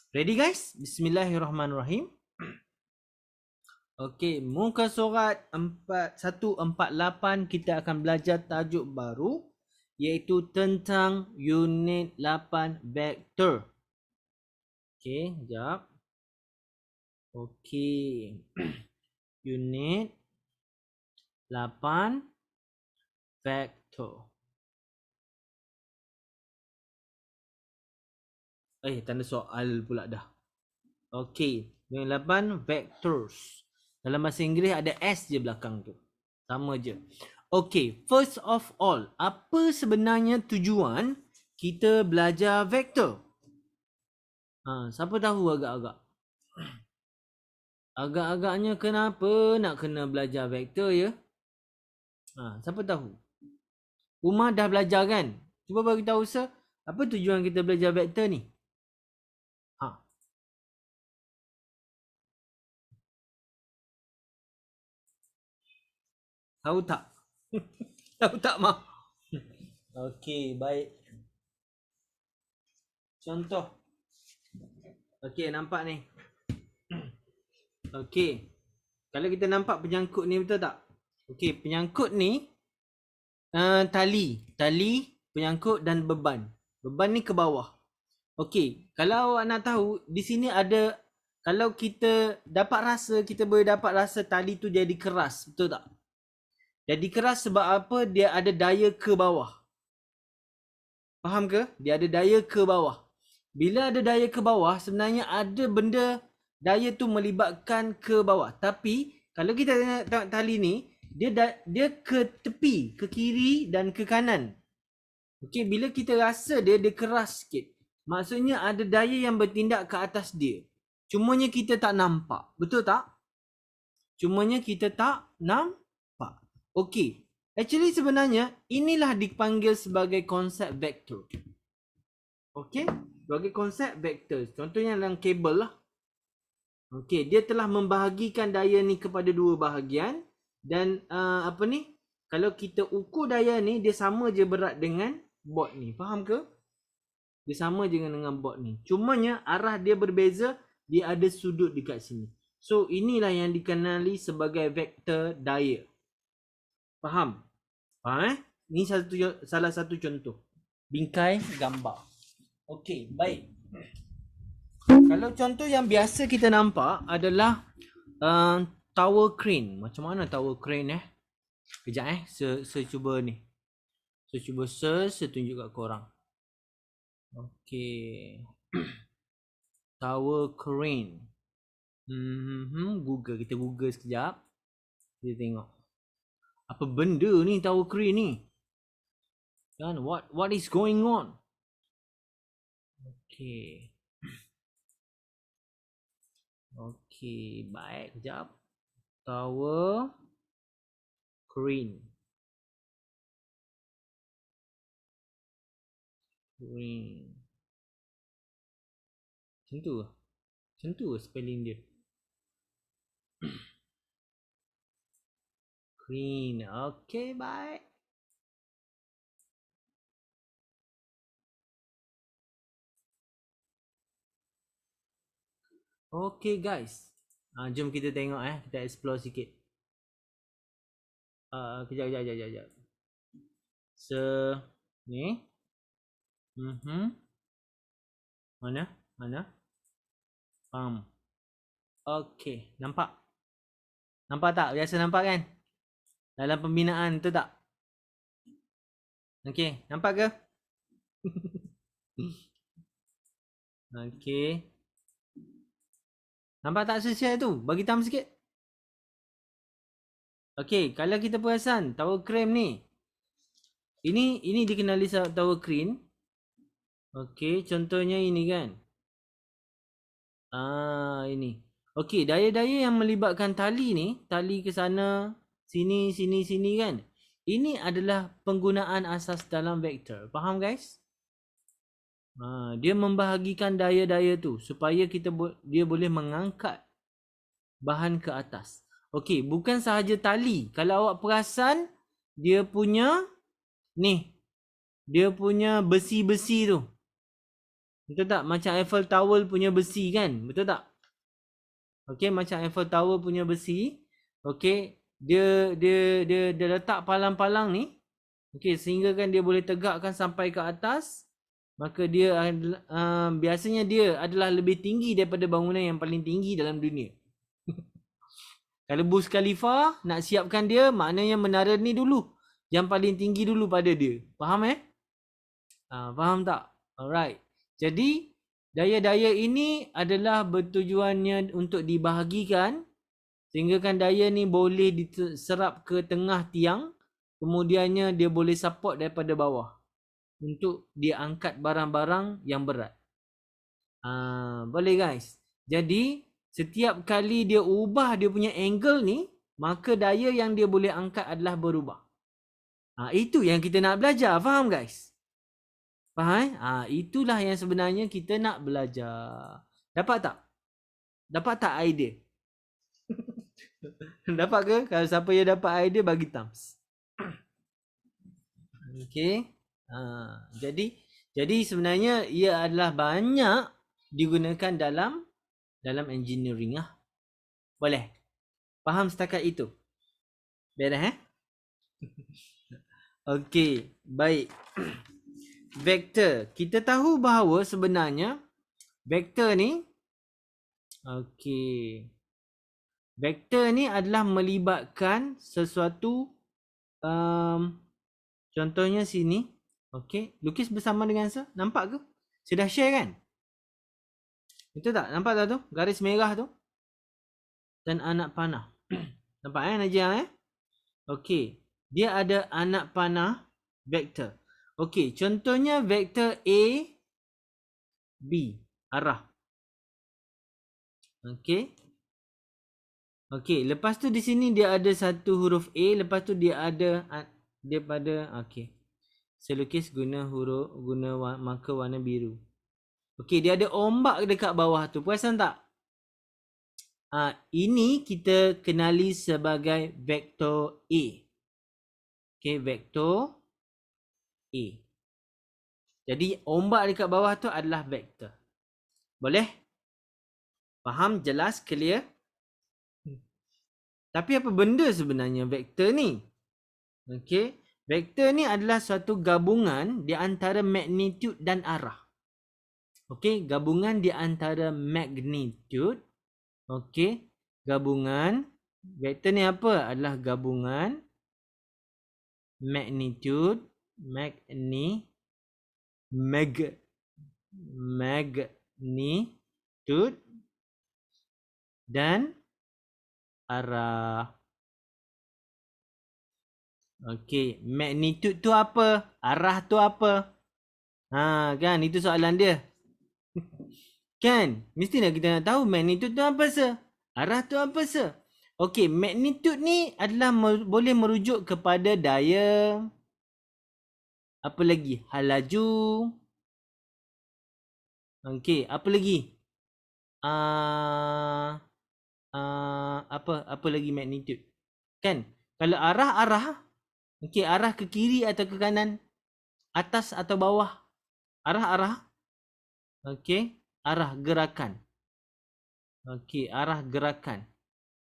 Ready guys? Bismillahirrahmanirrahim. Okey, muka surat 4148 kita akan belajar tajuk baru iaitu tentang unit 8 vektor. Okey, sekejap. Okey. Unit 8 vektor. Tanda soal pula dah. Okey, unit 8 vectors. Dalam bahasa Inggeris ada S je belakang tu. Sama je. Okey, first of all, apa sebenarnya tujuan kita belajar vektor? Siapa tahu agak-agak? Agak-agaknya kenapa nak kena belajar vektor ya? Siapa tahu? Umar dah belajar kan? Cuba bagi tahu sir, apa tujuan kita belajar vektor ni? Tahu tak? Tahu tak mah? Okey, baik. Contoh. Okey, nampak ni. Okey. Kalau kita nampak penyangkut ni betul tak? Okey, penyangkut ni tali, penyangkut dan beban. Beban ni ke bawah. Okey, kalau awak nak tahu di sini ada, kalau kita dapat rasa, kita boleh dapat rasa tali tu jadi keras, betul tak? Jadi keras sebab apa? Dia ada daya ke bawah. Faham ke? Dia ada daya ke bawah. Bila ada daya ke bawah, sebenarnya ada benda daya tu melibatkan ke bawah. Tapi kalau kita tengok tali ni, dia ke tepi, ke kiri dan ke kanan. Okey, bila kita rasa dia keras sikit. Maksudnya ada daya yang bertindak ke atas dia. Cumanya kita tak nampak. Betul tak? Cumanya kita tak nampak. Okey. Actually sebenarnya inilah dipanggil sebagai konsep vektor. Okey, sebagai konsep vektor. Contohnya dalam kabel lah. Okey, dia telah membahagikan daya ni kepada dua bahagian dan kalau kita ukur daya ni dia sama je berat dengan board ni. Faham ke? Dia sama je dengan board ni. Cumanya arah dia berbeza, dia ada sudut dekat sini. So inilah yang dikenali sebagai vektor daya. Faham? Faham Ini salah satu contoh. Bingkai gambar. Okey, baik. Kalau contoh yang biasa kita nampak adalah tower crane. Macam mana tower crane Kejap saya cuba ni. Saya cuba search, saya tunjuk kat korang. Okey. Tower crane. Google, kita Google sekejap. Kita tengok. Apa benda ni tower crane ni? Kan, what is going on? Okey. Okey, baik, kejap. Tower crane. Macam tu spelling dia. Crane. Okey, baik. Okey guys. Jom kita tengok kita explore sikit. Kejap. Ni. Mana? Okey, nampak? Nampak tak? Biasa nampak kan? Dalam pembinaan tu tak? Okey, nampak ke? Okey. Nampak tak selesai tu? Bagi tam sikit. Okey, kalau kita perasan tower crane ni. Ini dikenali tower crane. Okey, contohnya ini kan. Ini. Okey, daya-daya yang melibatkan tali ni, tali ke sana, sini kan. Ini adalah penggunaan asas dalam vektor. Faham guys? Dia membahagikan daya-daya tu supaya dia boleh mengangkat bahan ke atas. Okey, bukan sahaja tali. Kalau awak perasan dia punya ni, dia punya besi-besi tu. Betul tak? Macam Eiffel Tower punya besi kan? Betul tak? Okey, macam Eiffel Tower punya besi. Okey, dia letak palang-palang ni. Okey, sehingga kan dia boleh tegakkan sampai ke atas. Maka dia biasanya dia adalah lebih tinggi daripada bangunan yang paling tinggi dalam dunia. Kalau Burj Khalifa nak siapkan dia, maknanya menara ni dulu. Yang paling tinggi dulu pada dia. Faham faham tak? Alright. Jadi, daya-daya ini adalah bertujuannya untuk dibahagikan. Sehingga kan daya ni boleh diserap ke tengah tiang. Kemudiannya dia boleh support daripada bawah. Untuk dia angkat barang-barang yang berat. Boleh guys. Jadi, setiap kali dia ubah dia punya angle ni, maka daya yang dia boleh angkat adalah berubah. Itu yang kita nak belajar. Faham guys? Faham? Itulah yang sebenarnya kita nak belajar. Dapat tak? Dapat tak idea? Dapat ke? Kalau siapa yang dapat idea, bagi thumbs. Okay. Jadi sebenarnya ia adalah banyak digunakan dalam engineering Boleh? Faham setakat itu? Beres Okey, baik. Vektor. Kita tahu bahawa sebenarnya vektor ni vektor ni adalah melibatkan sesuatu contohnya sini. Okey, lukis bersama dengan saya. Nampak ke? Saya dah share kan? Betul tak? Nampak tak tu? Garis merah tu. Dan anak panah. Nampak Najia Okey. Dia ada anak panah vektor. Okey, contohnya vektor A, B. Arah. Okey. Okey, lepas tu di sini dia ada satu huruf A. Lepas tu dia ada daripada, okey. Saya lukis guna marker warna biru. Okey, dia ada ombak dekat bawah tu. Perasan tak? Ini kita kenali sebagai vektor A. Okey, vektor A. Jadi ombak dekat bawah tu adalah vektor. Boleh? Faham? Jelas? Clear? Tapi apa benda sebenarnya vektor ni? Okey, vektor ni adalah suatu gabungan di antara magnitude dan arah. Okey, gabungan di antara magnitude. Okey, gabungan vektor ni apa? Adalah gabungan magnitude dan arah. Okey, magnitude tu apa? Arah tu apa? Kan itu soalan dia. Kan? Mesti nak kita nak tahu magnitude tu apa se? Arah tu apa se? Okey, magnitude ni adalah boleh merujuk kepada daya. Apa lagi? Hal laju. Okey, apa lagi? Apa lagi magnitude? Kan? Kalau arah. Okey, arah ke kiri atau ke kanan? Atas atau bawah? Arah. Okey, arah gerakan. Okey, arah gerakan.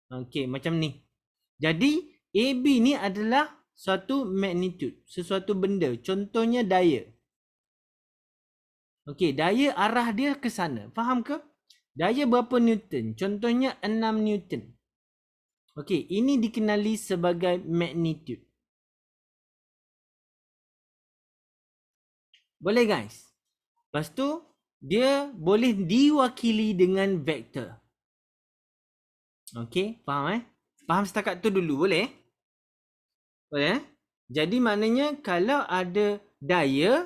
Okey, macam ni. Jadi, AB ni adalah suatu magnitude, sesuatu benda. Contohnya daya. Okey, daya arah dia ke sana. Faham ke? Daya berapa Newton? Contohnya 6 Newton. Okey, ini dikenali sebagai magnitude. Boleh guys? Lepas tu, dia boleh diwakili dengan vektor. Okey, faham Faham setakat tu dulu, boleh? Boleh Jadi maknanya kalau ada daya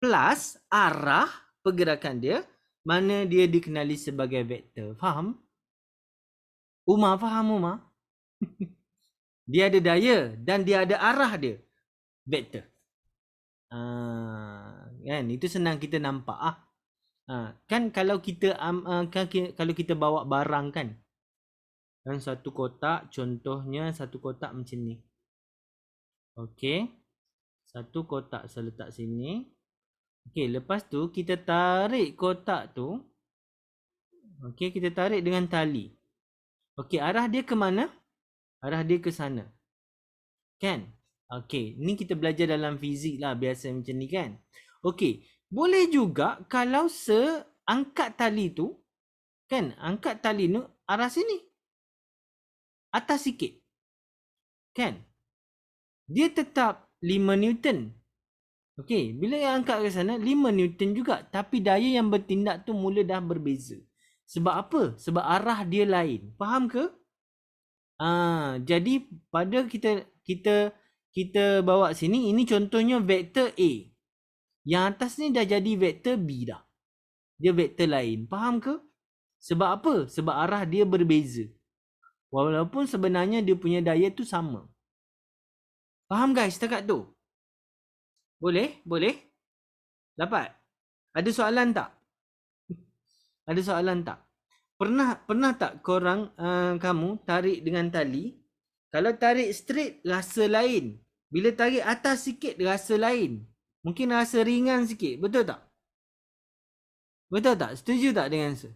plus arah pergerakan dia, mana dia dikenali sebagai vektor. Faham? Umar faham Umar? Dia ada daya dan dia ada arah dia. Vektor. Kan itu senang kita nampak kan kalau kita kalau kita bawa barang kan satu kotak, contohnya satu kotak macam ni. Okey, satu kotak saya letak sini. Okey, lepas tu kita tarik kotak tu. Okey, kita tarik dengan tali. Okey, arah dia ke mana? Arah dia ke sana. Kan? Okey, ni kita belajar dalam fizik lah biasa macam ni kan. Okey, boleh juga kalau angkat tali tu, kan? Angkat tali tu arah sini. Atas sikit. Kan? Dia tetap 5 Newton. Okey, bila yang angkat ke sana 5 Newton juga, tapi daya yang bertindak tu mula dah berbeza. Sebab apa? Sebab arah dia lain. Faham ke? Jadi pada kita bawa sini, ini contohnya vektor A. Yang atas ni dah jadi vektor B dah. Dia vektor lain. Faham ke? Sebab apa? Sebab arah dia berbeza. Walaupun sebenarnya dia punya daya tu sama. Faham guys setakat tu? Boleh? Boleh? Dapat? Ada soalan tak? Ada soalan tak? Pernah tak korang kamu tarik dengan tali? Kalau tarik straight rasa lain. Bila tarik atas sikit rasa lain. Mungkin rasa ringan sikit. Betul tak? Betul tak? Setuju tak dengan saya?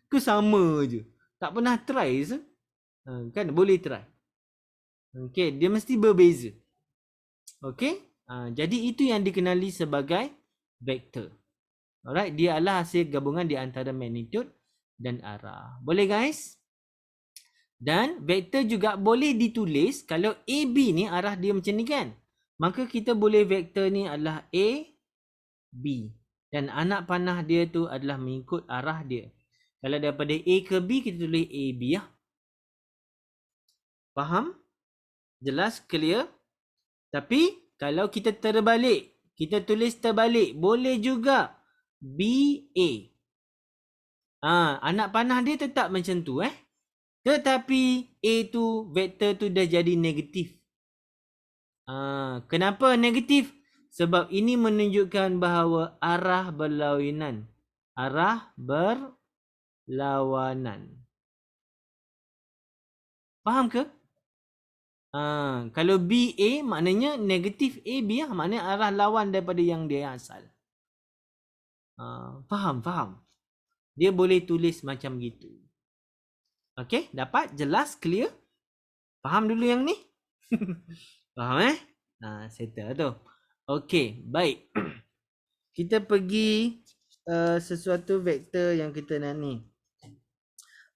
Ke sama je? Tak pernah try se? Kan boleh try. Okay, dia mesti berbeza. Okay? Jadi itu yang dikenali sebagai vektor. Alright, dia adalah hasil gabungan di antara magnitude dan arah. Boleh guys? Dan vektor juga boleh ditulis kalau AB ni arah dia macam ni kan. Maka kita boleh vektor ni adalah A, B. Dan anak panah dia tu adalah mengikut arah dia. Kalau daripada A ke B, kita tulis AB lah. Faham? Jelas? Clear? Tapi kalau kita terbalik, kita tulis terbalik. Boleh juga BA. Anak panah dia tetap macam tu Tetapi A tu, vektor tu dah jadi negatif. Kenapa negatif? Sebab ini menunjukkan bahawa arah berlawanan. Arah berlawanan. Faham ke? Kalau BA maknanya negatif AB lah. Maknanya arah lawan daripada yang dia asal. Faham? Dia boleh tulis macam gitu. Okey, dapat? Jelas? Clear? Faham dulu yang ni? Faham settle tu. Okey, baik. Kita pergi sesuatu vektor yang kita nak ni.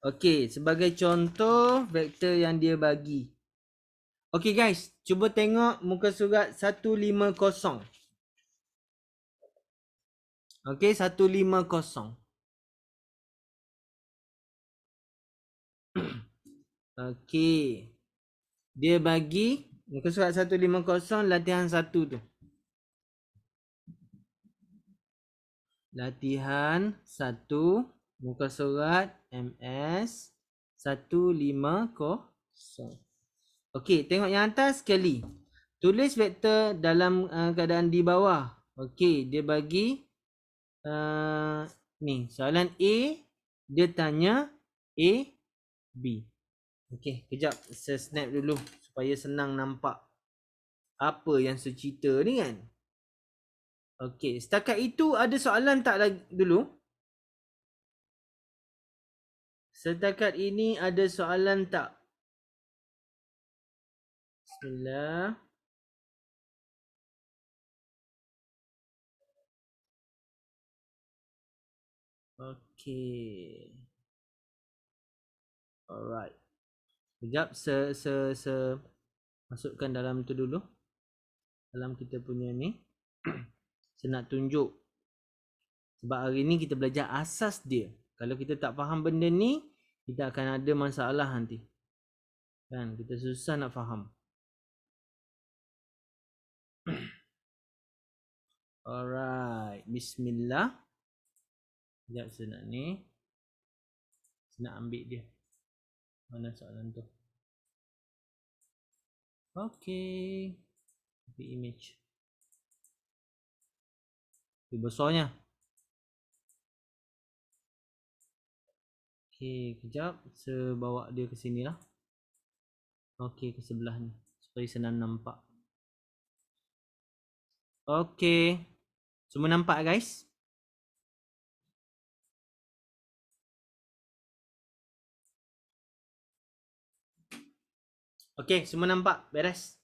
Okey, sebagai contoh vektor yang dia bagi. Okey guys, cuba tengok muka surat 150. Okey, 150. Okey. Dia bagi muka surat 150 latihan 1 tu. Latihan 1 muka surat MS 150. Okey, tengok yang atas sekali. Tulis vektor dalam keadaan di bawah. Okey, dia bagi ni soalan A, dia tanya A, B. Okey, kejap saya snap dulu supaya senang nampak apa yang saya cerita ni kan. Okey, setakat itu ada soalan tak lagi dulu? Setakat ini ada soalan tak? Bismillah. Okey. Alright. Sekejap masukkan dalam tu dulu. Dalam kita punya ni. Saya nak tunjuk. Sebab hari ni kita belajar asas dia. Kalau kita tak faham benda ni, kita akan ada masalah nanti. Kan? Kita susah nak faham. Alright. Bismillah. Sekejap saya nak ni. Saya nak ambil dia. Mana soalan tu? Okay. Ambil image. Itu besarnya. Okay, kejap. Saya bawa dia ke sini lah. Okay, ke sebelah ni. Supaya senang nampak. Okay. Semua nampak guys? Okey, semua nampak? Beres?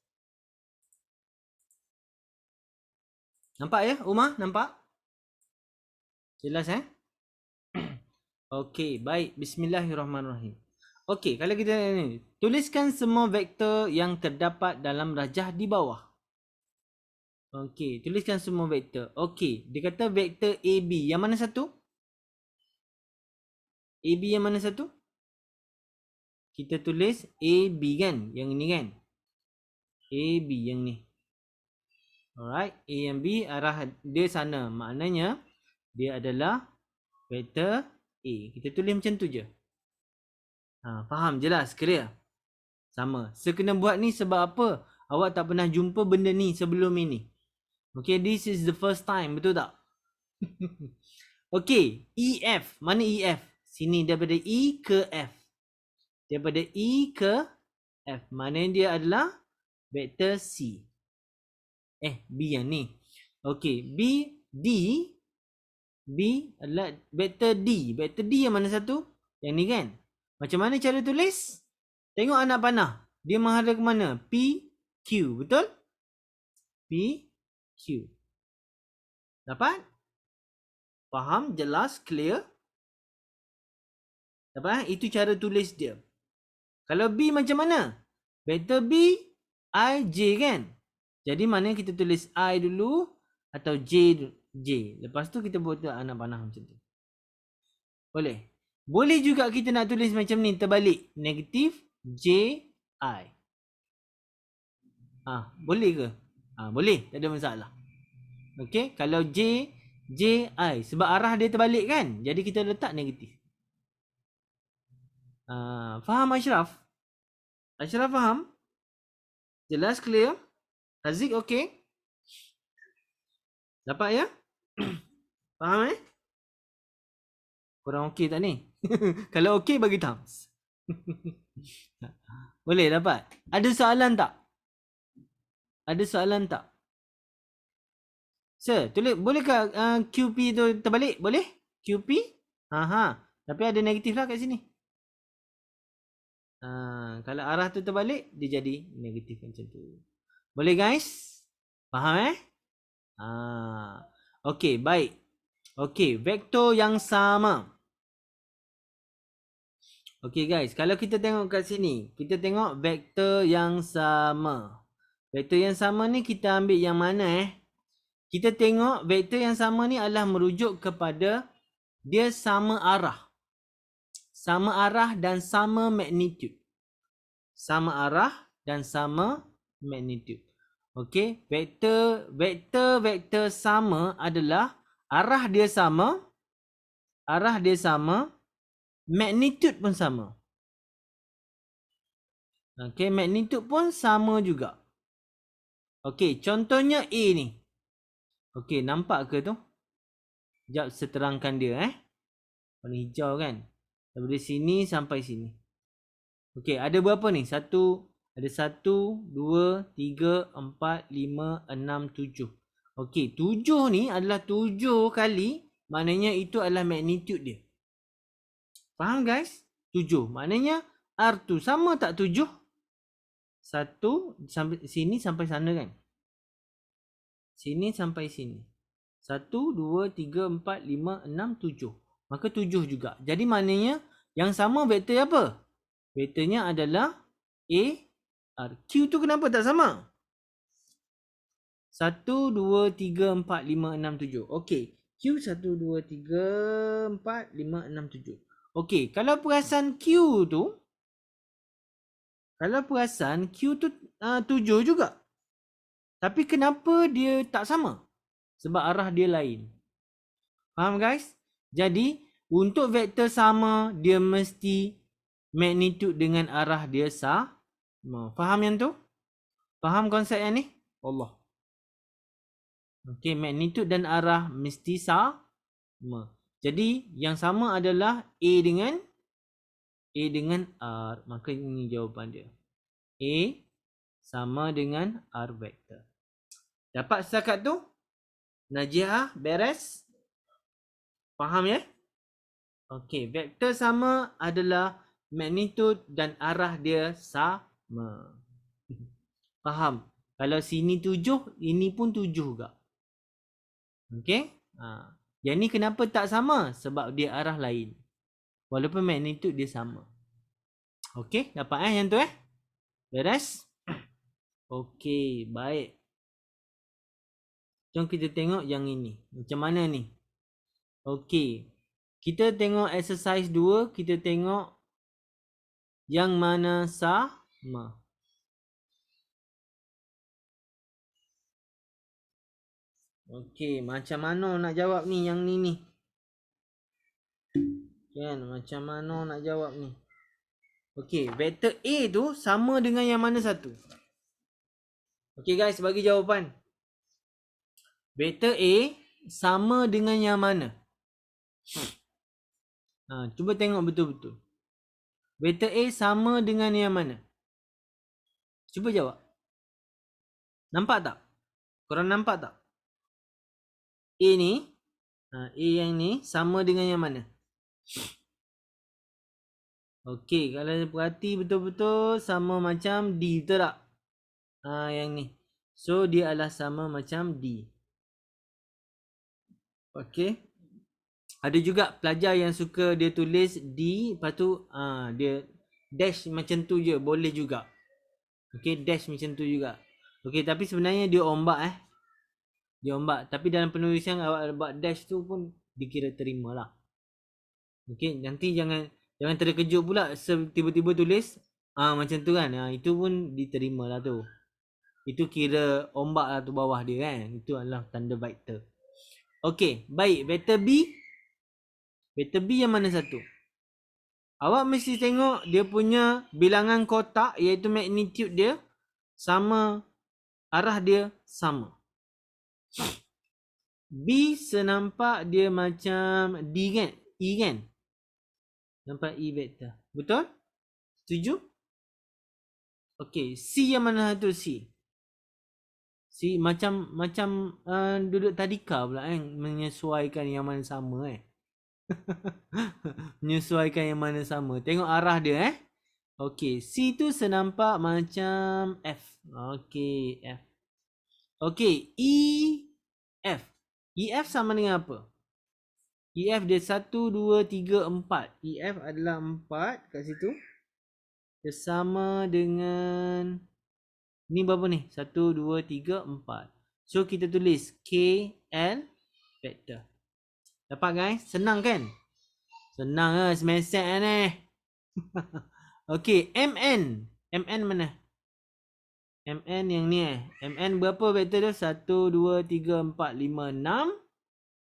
Nampak ya? Umar, nampak? Jelas Okey, baik. Bismillahirrahmanirrahim. Okey, kalau kita ni, tuliskan semua vektor yang terdapat dalam rajah di bawah. Okey, tuliskan semua vektor. Okey, dia kata vektor AB. Yang mana satu? AB yang mana satu? Kita tulis AB kan? Yang ni kan? AB yang ni. Alright, A yang B arah dia sana. Maknanya dia adalah vektor A. Kita tulis macam tu je. Faham? Jelas? Clear? Sama. Saya kena buat ni sebab apa? Awak tak pernah jumpa benda ni sebelum ini. Okay, this is the first time. Betul tak? Okay, EF. Mana EF? Sini daripada E ke F. Daripada E ke F. Maknanya dia adalah vektor C. B yang ni. Okay, B, D. B adalah vektor D. Vektor D yang mana satu? Yang ni kan? Macam mana cara tulis? Tengok anak panah. Dia menghadap ke mana? P, Q. Betul? P, Q. Dapat? Faham? Jelas? Clear? Dapat? Itu cara tulis dia. Kalau B macam mana? Vektor B, I, J kan? Jadi mana kita tulis I dulu atau J. Lepas tu kita buat anak panah macam tu. Boleh? Boleh juga kita nak tulis macam ni, terbalik. Negatif J, I. Boleh ke? Boleh, tak ada masalah. Okay, kalau J, I. Sebab arah dia terbalik kan? Jadi kita letak negatif. Faham Ashraf? Ashraf faham? Jelas, clear? Haziq okay? Dapat ya? Faham Korang okay tak ni? Kalau okay bagi thumbs. Boleh dapat? Ada soalan tak? Ada soalan tak? Sir, tulis bolehkah QP tu terbalik? Boleh? QP? Tapi ada negatif lah kat sini. Kalau arah tu terbalik, dia jadi negatif macam tu. Boleh guys? Faham Okay, baik. Okay, vektor yang sama. Okay guys, kalau kita tengok kat sini, kita tengok vektor yang sama. Vektor yang sama ni kita ambil yang mana Kita tengok vektor yang sama ni adalah merujuk kepada dia sama arah. Sama arah dan sama magnitude. Sama arah dan sama magnitude. Okey, vektor sama adalah arah dia sama, magnitude pun sama. Okey, magnitude pun sama juga. Okey, contohnya A ni. Okey, nampak ke tu? Sekejap saya terangkan dia warna hijau kan. Daripada sini sampai sini. Okey, ada berapa ni? Ada 1, 2, 3, 4, 5, 6, 7. Okey, 7 ni adalah 7 kali. Maknanya itu adalah magnitude dia. Faham guys? 7. Maknanya R2 sama tak 7? 1 sampai sini sampai sana kan? Sini sampai sini. 1, 2, 3, 4, 5, 6, 7. Maka 7 juga. Jadi maknanya yang sama vektor apa? Vektornya adalah A, R. Q tu kenapa tak sama? 1, 2, 3, 4, 5, 6, 7. Okey. Q 1, 2, 3, 4, 5, 6, 7. Okey. Kalau perasan Q tu. Kalau perasan Q tu 7 juga. Tapi kenapa dia tak sama? Sebab arah dia lain. Faham guys? Jadi untuk vektor sama dia mesti magnitude dengan arah dia sama. Faham yang tu? Faham konsep yang ni? Allah. Okey, magnitude dan arah mesti sama. Jadi yang sama adalah A dengan R. Maka ini jawapan dia. A sama dengan R vektor. Dapat setakat tu? Najiah, beres? Faham ya? Okey, vektor sama adalah magnitude dan arah dia sama. Faham? Kalau sini 7, ini pun 7 juga. Okey? Yang ni kenapa tak sama? Sebab dia arah lain. Walaupun magnitude dia sama. Okey, dapat yang tu Beres? Okey, baik. Jom kita tengok yang ini. Macam mana ni? Okey. Kita tengok exercise 2, kita tengok yang mana sama. Okey, macam mana nak jawab ni yang ni? Kan, macam mana nak jawab ni? Okey, vektor A tu sama dengan yang mana satu? Okey guys, bagi jawapan. Vektor A sama dengan yang mana? Cuba tengok betul-betul. Vektor A sama dengan yang mana? Cuba jawab. Nampak tak? Korang nampak tak? A ni, A yang ni sama dengan yang mana? Okey, kalau perhati betul-betul sama macam D, betul tak? Yang ni. So, dia adalah sama macam D. Okey. Ada juga pelajar yang suka dia tulis D, lepas tu dia dash macam tu je, boleh juga. Okey, dash macam tu juga. Okey, tapi sebenarnya dia ombak Dia ombak. Tapi dalam penulisan awak buat dash tu pun dikira terima lah. Okey, nanti jangan terkejut pula tiba-tiba tulis macam tu kan. Itu pun diterima lah tu. Itu kira ombak lah tu bawah dia kan. Itu adalah tanda vektor. Okey, baik. Vektor B. Vektor B yang mana satu? Awak mesti tengok dia punya bilangan kotak iaitu magnitude dia sama, arah dia sama. B senampak dia macam D kan? E kan? Nampak E vektor. Betul? Setuju? Okey, C yang mana tu C? C macam duduk tadika pula menyesuaikan yang mana sama menyesuaikan yang mana sama. Tengok arah dia Okey, C tu senampak macam F. Okey, F. Okey, E F. E F sama dengan apa? EF dia 1, 2, 3, 4. EF adalah 4 kat situ. Dia sama dengan ni berapa ni? 1, 2, 3, 4. So kita tulis K, L, vektor. Dapat guys? Senang kan? Senang lah semester ni. Okey, MN. MN mana? MN yang ni MN berapa vektor dia? 1, 2, 3, 4, 5, 6.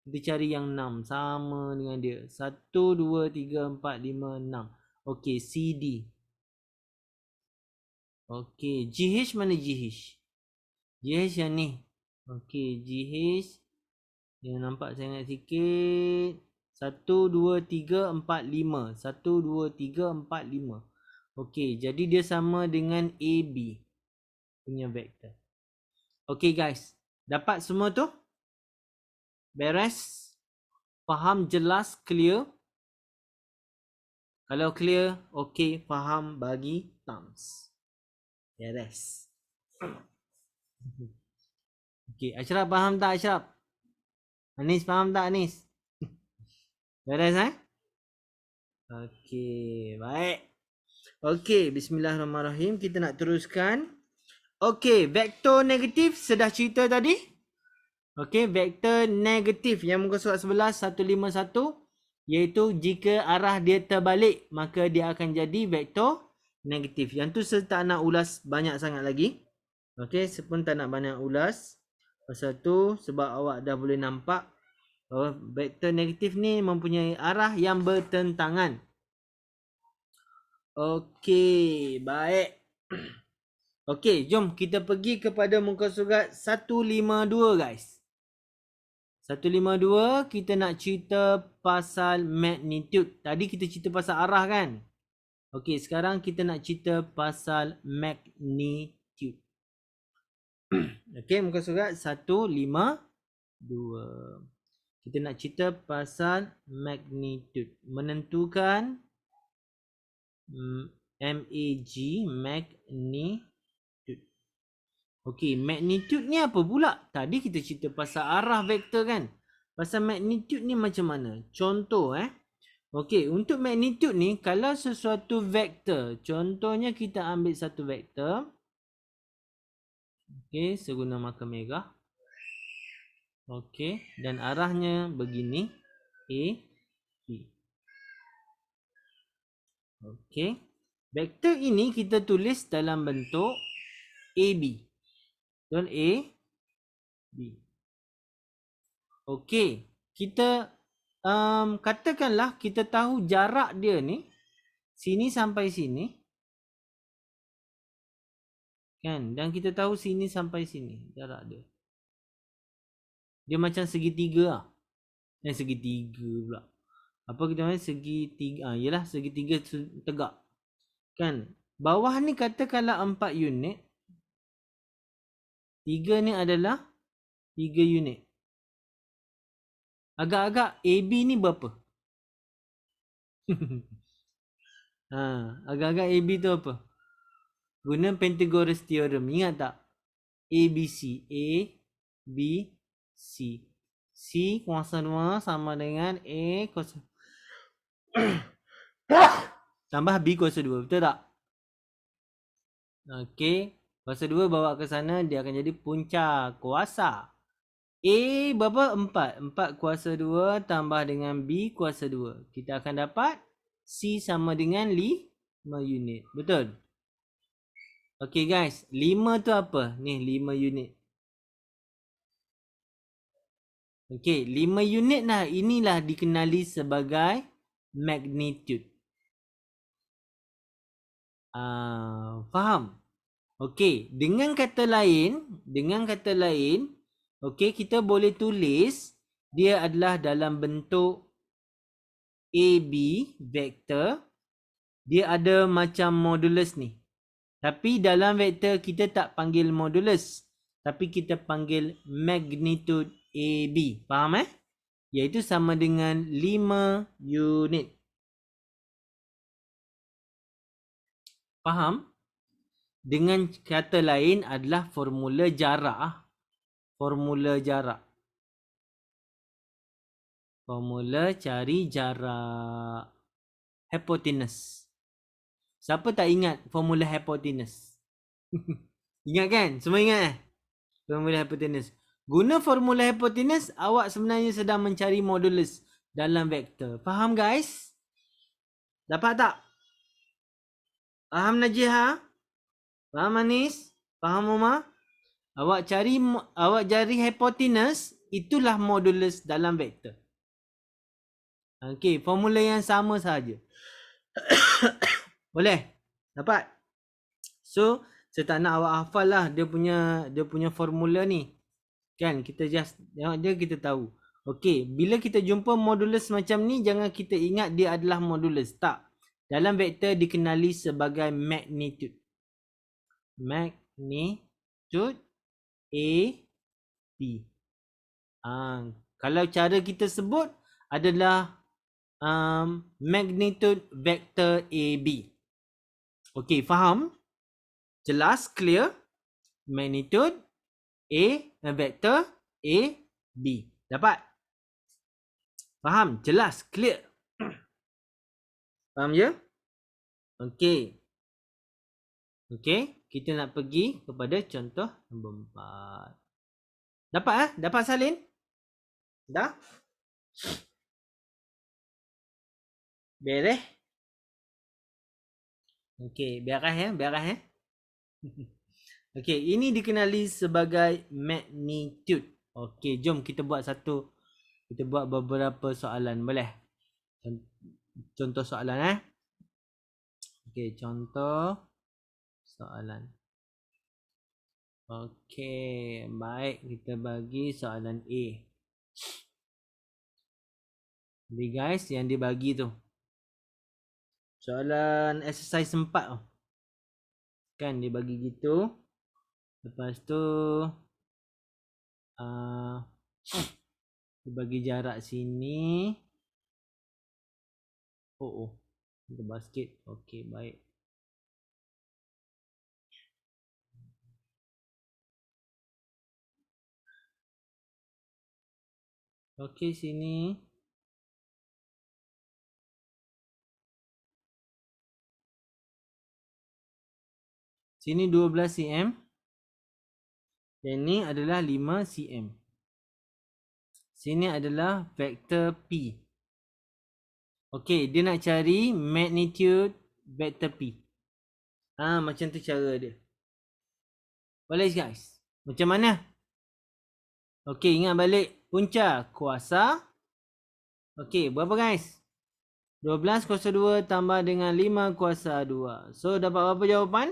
Kita cari yang 6 sama dengan dia. 1, 2, 3, 4, 5, 6. Okey, CD. Okey, GH mana GH? GH yang ni. Okey, GH. Yang nampak sangat sikit. 1, 2, 3, 4, 5. 1, 2, 3, 4, 5. Okey, jadi dia sama dengan AB punya vektor. Okey guys, dapat semua tu? Beres? Faham, jelas, clear? Kalau clear, okey, faham, bagi thumbs. Beres. Okey, Ashraf faham tak Ashraf? Anis faham tak Anis? Beres Okey, baik. Okey, bismillahirrahmanirrahim. Kita nak teruskan. Okey, vektor negatif sudah cerita tadi. Okey, vektor negatif yang muka surat 11, 151. Iaitu jika arah dia terbalik, maka dia akan jadi vektor negatif. Yang tu saya tak nak ulas banyak sangat lagi. Okey, saya pun tak nak banyak ulas. Pasal tu sebab awak dah boleh nampak bahawa vektor negatif ni mempunyai arah yang bertentangan. Okey, baik. Okey, jom kita pergi kepada muka surat 152 guys. 152 kita nak cerita pasal magnitude. Tadi kita cerita pasal arah kan? Okey, sekarang kita nak cerita pasal magnitude. Okey, muka surat 152. 2. Kita nak cerita pasal magnitude. Menentukan MAG, magnitude. Okey, magnitude ni apa pula? Tadi kita cerita pasal arah vektor kan? Pasal magnitude ni macam mana? Contoh Okey, untuk magnitude ni kalau sesuatu vektor, contohnya kita ambil satu vektor. Okey, saya guna marker merah. Okey, dan arahnya begini, A, B. Okey. Vektor ini kita tulis dalam bentuk AB. Betul? A, B. Okey. Kita katakanlah kita tahu jarak dia ni sini sampai sini. Kan? Dan kita tahu sini sampai sini jarak dia. Dia macam segitiga lah. Segitiga pula. Apa kita maksud segitiga? Yalah segitiga tegak. Kan? Bawah ni katakanlah 4 unit. 3 ni adalah 3 unit. Agak-agak AB ni berapa? Agak-agak AB tu apa? Guna Pythagoras theorem. Ingat tak? ABC. A, B, C. C kuasa 2 sama dengan A kuasa tambah B kuasa 2. Betul tak? Okey. Kuasa 2 bawa ke sana, dia akan jadi punca kuasa. A berapa? 4. 4 kuasa 2 tambah dengan B kuasa 2. Kita akan dapat C sama dengan 5 unit. Betul? Okey guys. 5 tu apa? Ni 5 unit. Okey. 5 unit lah. Inilah dikenali sebagai magnitude. Faham? Okey. Dengan kata lain, okey, kita boleh tulis dia adalah dalam bentuk AB vektor. Dia ada macam modulus ni. Tapi dalam vektor kita tak panggil modulus, tapi kita panggil magnitude AB. Faham Iaitu sama dengan 5 unit. Faham? Dengan kata lain adalah formula jarak. Formula jarak. Formula cari jarak. Hypotenuse. Siapa tak ingat formula hypotenuse? Ingat kan? Semua ingat formula hypotenuse. Guna formula hypotenuse, awak sebenarnya sedang mencari modulus dalam vektor. Faham guys? Dapat tak? Faham Najiha? Faham Anis? Faham Umar? Awak cari hypotenuse, itulah modulus dalam vektor. Okey, formula yang sama saja. Boleh? Dapat? So, saya tak nak awak hafal lah dia punya formula ni. Kan, kita just tengok dia, kita tahu. Okey, bila kita jumpa modulus macam ni, jangan kita ingat dia adalah modulus. Tak. Dalam vektor dikenali sebagai magnitude. Magnitude A, B. Kalau cara kita sebut adalah magnitude vektor AB. Okey, faham? Jelas? Clear? Magnitude A, vektor A, B. Dapat? Faham? Jelas? Clear? Faham je? Okey. Okey, kita nak pergi kepada contoh nombor 4. Dapat Dapat salin? Dah? Beres? Okey, beres Okey, ini dikenali sebagai magnitude. Okey, jom kita buat beberapa soalan, boleh? Contoh soalan Okey, contoh soalan. Okey, baik, kita bagi soalan A. Jadi guys, yang dibagi tu soalan exercise 4 kan dia bagi gitu. Lepas tu Dia bagi jarak sini. Oh. Ke basket. Okey, baik. Okey, sini. Sini 12 cm. Dan ni adalah 5 cm. Sini adalah vektor P. Okey, dia nak cari magnitude vektor P. Macam tu cara dia. Boleh guys? Macam mana? Okey, ingat balik punca kuasa. Okey, berapa guys? 12 kuasa 2 tambah dengan 5 kuasa 2. So, dapat berapa jawapan?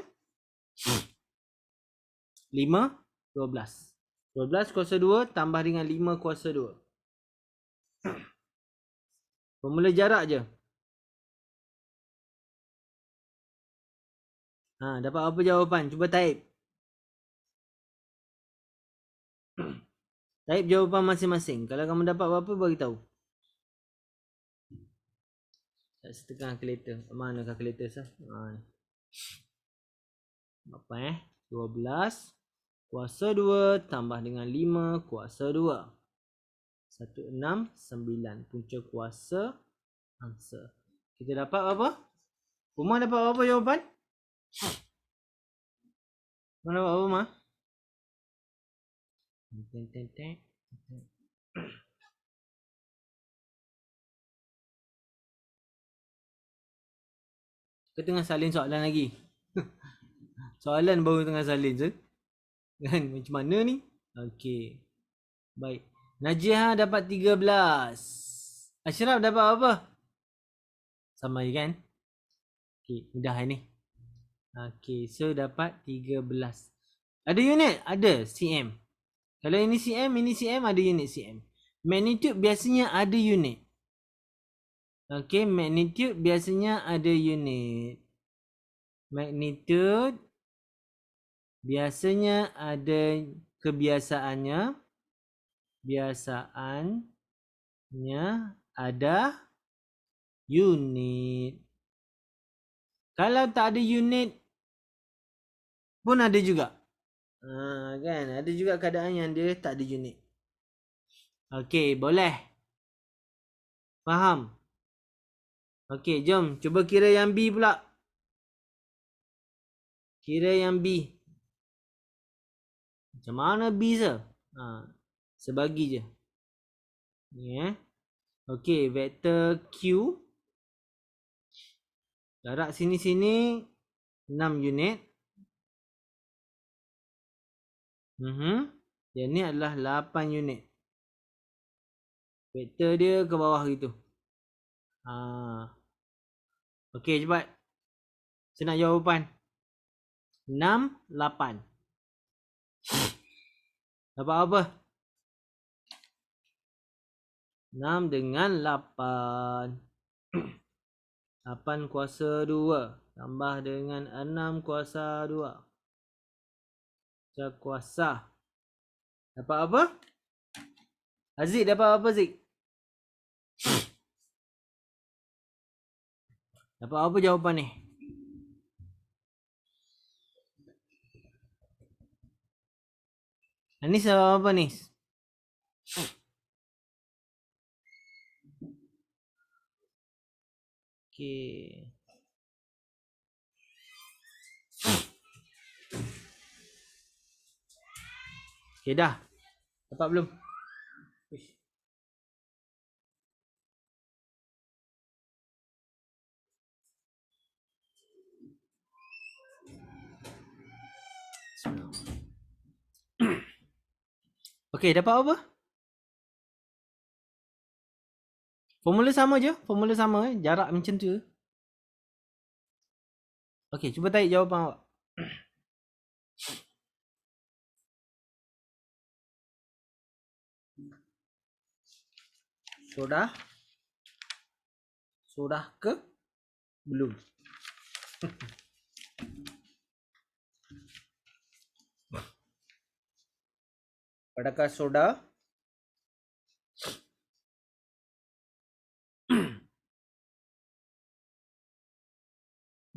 5, 12. 12 kuasa 2 tambah dengan 5 kuasa 2. Formula jarak je. Dapat apa jawapan? Cuba type. Type jawapan masing-masing. Kalau kamu dapat apa, beritahu. Tak setengah kalkulator. Mana kalkulator sah? Berapa 12 kuasa 2 tambah dengan 5 kuasa 2. 169 punca kuasa answer. Kita dapat apa? Umar dapat apa jawapan? Mana dapat apa, Umar? Kita tengah salin soalan lagi. Soalan baru tengah salin je. Kan macam mana ni? Okey. Baik. Najiah dapat 13. Ashraf dapat apa? Sama je kan? Okey, mudah ni. Okey, so dapat 13. Ada unit? Ada, cm. Kalau ini cm, ada unit cm. Magnitude biasanya ada unit. Okey, magnitude biasanya ada unit. Magnitude biasanya ada kebiasaannya. Biasaannya ada unit. Kalau tak ada unit pun ada juga. Kan? Ada juga keadaan yang dia tak ada unit. Okey, boleh. Faham? Okey, jom cuba kira yang B pula. Kira yang B. Macam mana B se? Sebagi je. Ni Okey, vektor Q. Jarak sini-sini 6 unit. Yang ni adalah 8 unit. Vektor dia ke bawah gitu. Okey, cepat. Saya nak jawapan. 6, 8. Dapat apa? 6 dengan 8. 8 kuasa 2. Tambah dengan 6 kuasa 2. Kuasa. Dapat apa? Aziz dapat apa, Zik? Dapat apa jawapan ni? Anis dapat apa, Anis? Okey. Okey dah. Dapat belum? Okey, dapat apa? Formula sama je. Formula sama. Jarak macam tu. Okey, cuba tarik jawapan awak. Sudah? Sudah ke? Belum. Adakah sudah?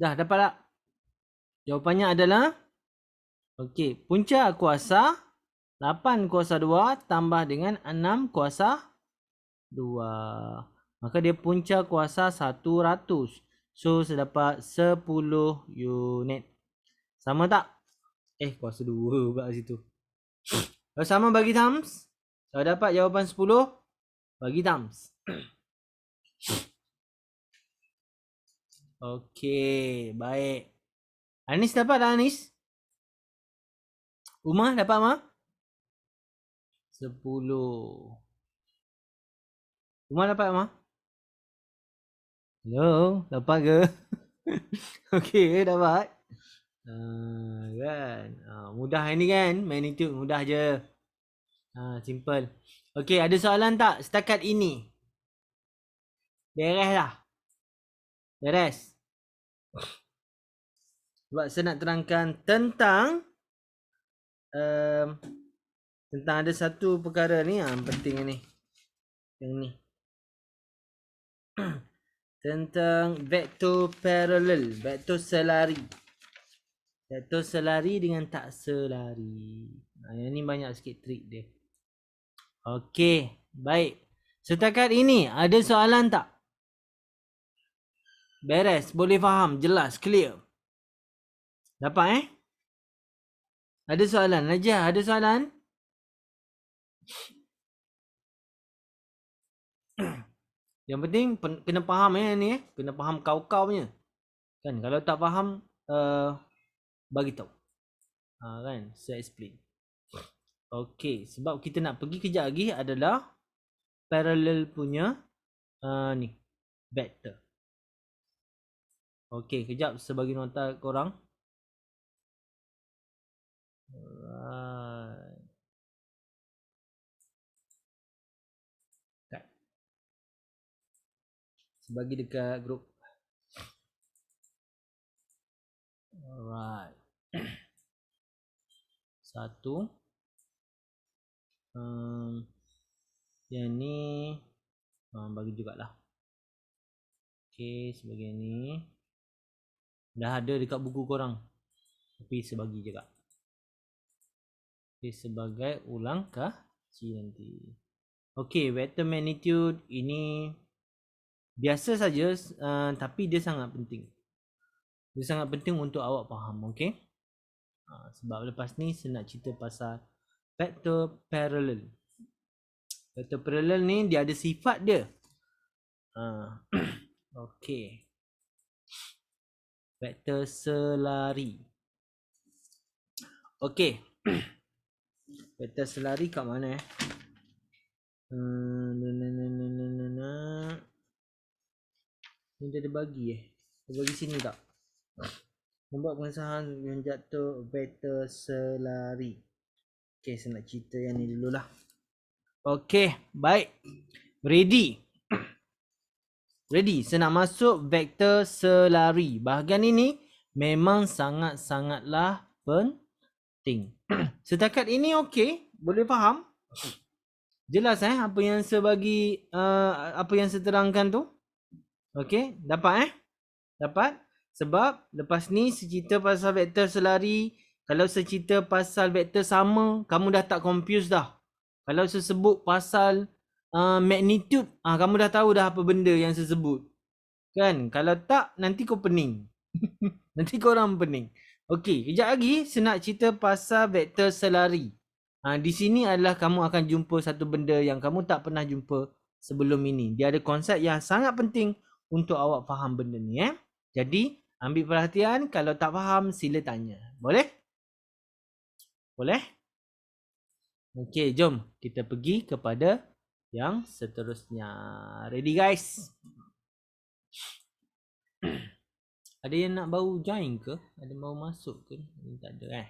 Dah dapat tak? Jawapannya adalah okey, punca kuasa 8 kuasa 2 tambah dengan 6 kuasa 2. Maka dia punca kuasa 100. So saya dapat 10 unit. Sama tak? Kuasa 2 pula situ. Kalau sama bagi times, saya dapat jawapan 10 bagi times. Okey, baik. Anis dapat tak Anis? Umar dapat mah? 10. Umar dapat mah? Hello, dapat ke? Okey, dapat. Kan? Mudah ini kan? Magnitude mudah je. Simple. Okey, ada soalan tak setakat ini? Beres lah. Beres. Sebab saya nak terangkan tentang ada satu perkara ni yang penting ni. Yang ni. Tentang vektor paralel, vektor selari. Vektor selari dengan tak selari. Yang ni banyak sikit trik dia. Okey, baik. Setakat ini ada soalan tak? Beres, boleh faham, jelas, clear. Dapat Ada soalan? Najah, ada soalan? Yang penting kena faham ni kena faham kau-kau punya. Kan kalau tak faham bagi tahu. Kan saya explain. Okey, sebab kita nak pergi kejap lagi adalah parallel punya ni vector. Okey, kejap sebagai nota korang. Alright. Bagi dekat grup. Alright. Satu. Yang ni bagi jugalah. Okey, sebagai ni dah ada dekat buku korang. Tapi sebagi juga. Okey, sebagai ulang kaji nanti. Okey, vector magnitude ini biasa saja, tapi dia sangat penting. Dia sangat penting untuk awak faham, okey? Sebab lepas ni saya nak cerita pasal vector parallel. Vector parallel ni dia ada sifat dia. Okey. Vector selari. Okey. Vector selari kat mana Ni dia ada bagi Dia bagi sini tak? Membuat pengesahan yang jatuh vektor selari. Okey, saya nak cerita yang ni dululah. Okey, baik. Ready. Ready. Saya nak masuk vektor selari. Bahagian ini memang sangat-sangatlah penting. Setakat ini okey, boleh faham? Jelas apa yang saya bagi, apa yang saya terangkan tu? Okey, dapat Dapat? Sebab lepas ni saya cerita pasal vektor selari. Kalau saya cerita pasal vektor sama, kamu dah tak confused dah. Kalau saya sebut pasal magnitude, kamu dah tahu dah apa benda yang saya sebut. Kan? Kalau tak, nanti kau pening. Nanti korang pening. Okey, kejap lagi saya nak cerita pasal vektor selari. Di sini adalah kamu akan jumpa satu benda yang kamu tak pernah jumpa sebelum ini. Dia ada konsep yang sangat penting untuk awak faham benda ni. Jadi, ambil perhatian. Kalau tak faham, sila tanya. Boleh? Boleh? Okey, jom kita pergi kepada yang seterusnya. Ready guys? Ada yang nak baru join ke? Ada baru masuk ke? Tak ada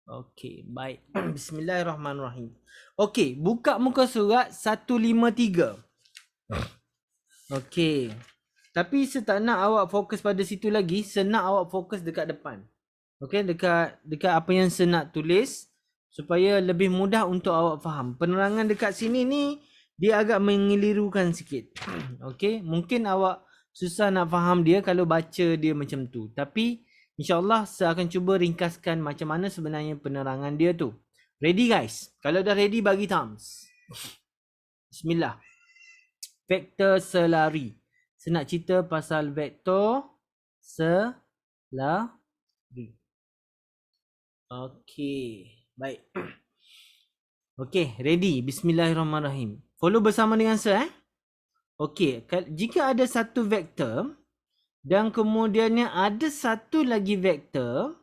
Okey, baik. Bismillahirrahmanirrahim. Okey, buka muka surat 153. Okey. Tapi saya tak nak awak fokus pada situ lagi. Saya nak awak fokus dekat depan. Okey, dekat apa yang saya nak tulis supaya lebih mudah untuk awak faham. Penerangan dekat sini ni dia agak mengelirukan sikit. Okey, mungkin awak susah nak faham dia kalau baca dia macam tu. Tapi insyaAllah saya akan cuba ringkaskan macam mana sebenarnya penerangan dia tu. Ready guys? Kalau dah ready bagi thumbs. Bismillah. Vektor selari. Saya nak cerita pasal vektor selari. Okey, baik. Okey, ready. Bismillahirrahmanirrahim. Follow bersama dengan saya. Okey, jika ada satu vektor dan kemudiannya ada satu lagi vektor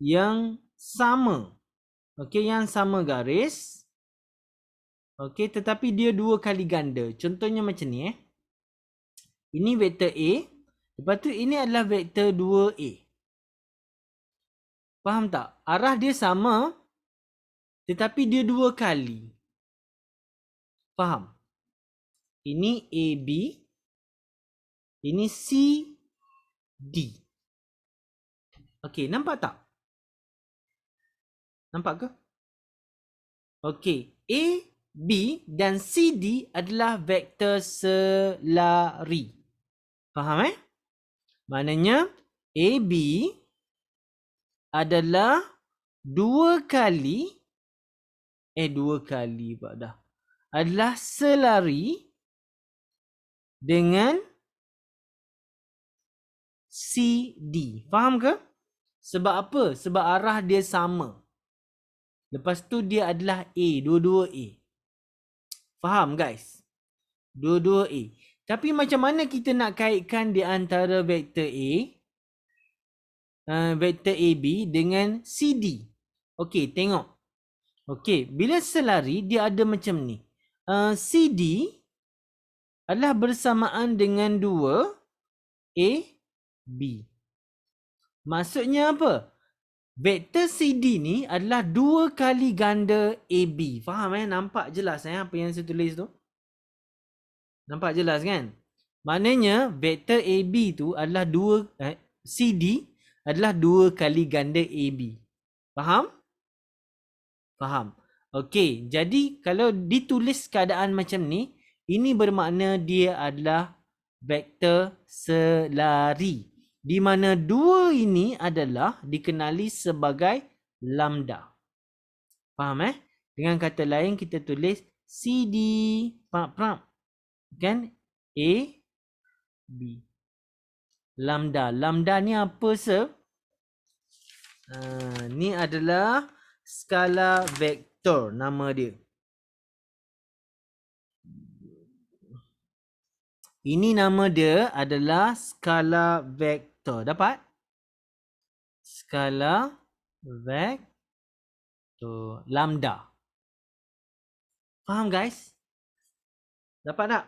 yang sama. Okey, yang sama garis. Okey, tetapi dia dua kali ganda. Contohnya macam ni Ini vektor A. Lepas tu ini adalah vektor 2A. Faham tak? Arah dia sama tetapi dia dua kali. Faham? Ini AB. Ini CD. Okey, nampak tak? Nampak ke? Okey, A, B dan CD adalah vektor selari. Faham Maknanya AB adalah dua kali adalah selari dengan CD. Faham ke? Sebab apa? Sebab arah dia sama. Lepas tu dia adalah A, dua-dua A. Faham guys? Dua-dua A. Tapi macam mana kita nak kaitkan di antara vektor A, vektor AB dengan CD? Okey, tengok. Okey, bila selari dia ada macam ni. CD adalah bersamaan dengan 2 AB. Maksudnya apa? Vektor CD ni adalah dua kali ganda AB. Faham Nampak jelas apa yang saya tulis tu? Nampak jelas kan? Maknanya vektor AB tu adalah CD adalah dua kali ganda AB. Faham? Faham. Okey, jadi kalau ditulis keadaan macam ni, ini bermakna dia adalah vektor selari. Di mana dua ini adalah dikenali sebagai lambda. Faham Dengan kata lain kita tulis CD. Faham? Kan? A, B. Lambda. Lambda ni apa ni adalah skala vektor nama dia. Ini nama dia adalah skala vektor. Dapat? Skala vektor lambda. Faham guys? Dapat tak?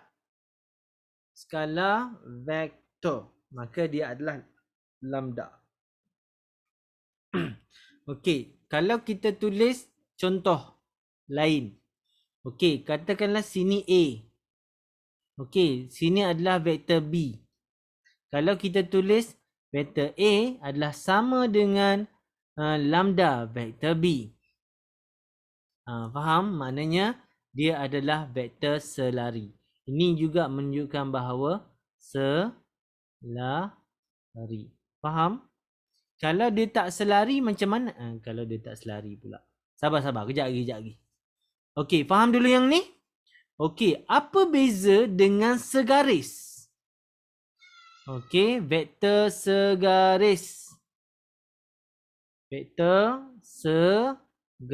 Skala vektor. Maka dia adalah lambda. Okey, kalau kita tulis contoh lain. Okey, katakanlah sini A. Okey, sini adalah vektor B. Kalau kita tulis vektor A adalah sama dengan lambda vektor B. Faham? Maknanya dia adalah vektor selari. Ini juga menunjukkan bahawa selari. Faham? Kalau dia tak selari macam mana? Kalau dia tak selari pula. Sabar. Kejap lagi. Okey, faham dulu yang ni? Okey, apa beza dengan segaris? Okey, vektor segaris. Vektor segaris.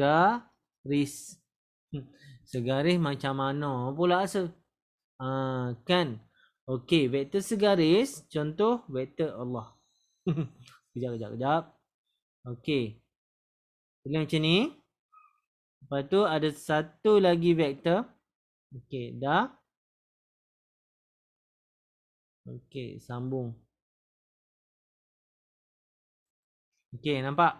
Segaris macam mana pula kan? Okey, vektor segaris. Contoh vektor Allah. Kejap. Okey. Tulis macam ni. Lepas tu ada satu lagi vektor. Okey, dah. Okey, sambung. Okey, nampak?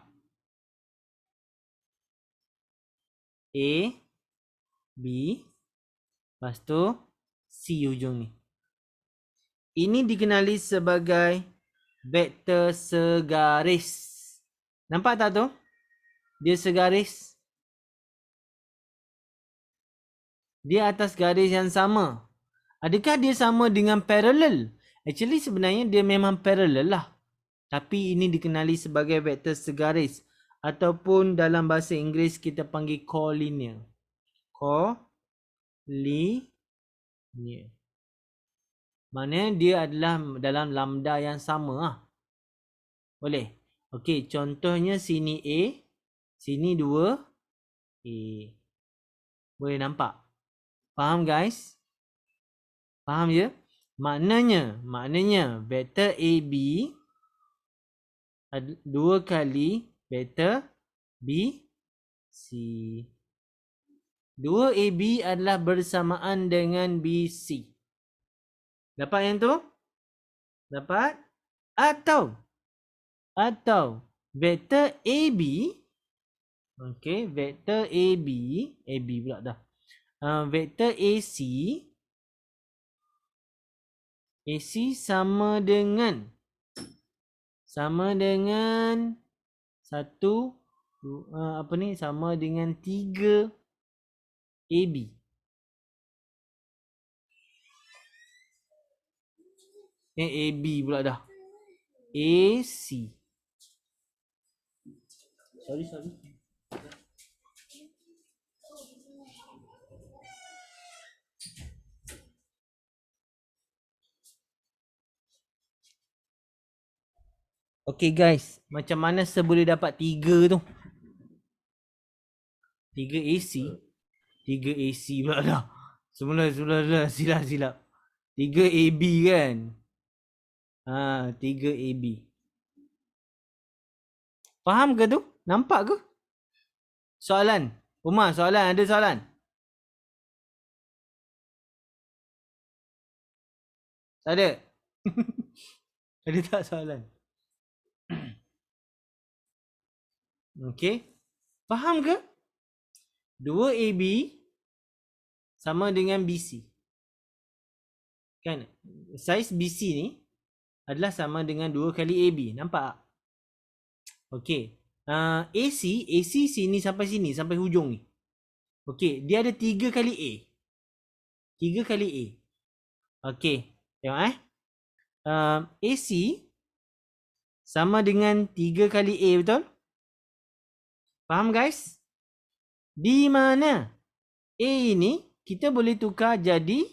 A, B, lepas tu C hujung ni. Ini dikenali sebagai vektor segaris. Nampak tak tu? Dia segaris. Dia atas garis yang sama. Adakah dia sama dengan paralel? Actually sebenarnya dia memang parallel lah. Tapi ini dikenali sebagai vektor segaris. Ataupun dalam bahasa Inggeris kita panggil collinear. Collinear. Maknanya dia adalah dalam lambda yang sama lah. Boleh? Okey, contohnya sini A. Sini 2. A. Boleh nampak? Faham guys? Faham je? Maknanya vektor AB 2 kali vektor BC. 2AB adalah bersamaan dengan BC. Dapat yang tu? Dapat? Atau vektor AB, okey, vektor AB pula dah. Vektor AC sama dengan sama dengan 3 AB. AB pula dah. AC. Sorry. Okay guys, macam mana saya boleh dapat 3 tu? 3 AC. 3 AC pula dah. Semula silap. 3 AB kan? 3 AB. Faham ke tu? Nampak ke? Soalan. Umar, soalan. Ada soalan? Tak ada? Ada tak soalan? Okay. Faham ke? 2 AB sama dengan BC. Kan? Saiz BC ni adalah sama dengan 2 kali AB. Nampak tak? Okay. AC sini sampai hujung ni. Okay. Dia ada 3 kali A. 3 kali A. Okay. Tengok AC sama dengan 3 kali A, betul? Faham guys? Di mana A ini kita boleh tukar jadi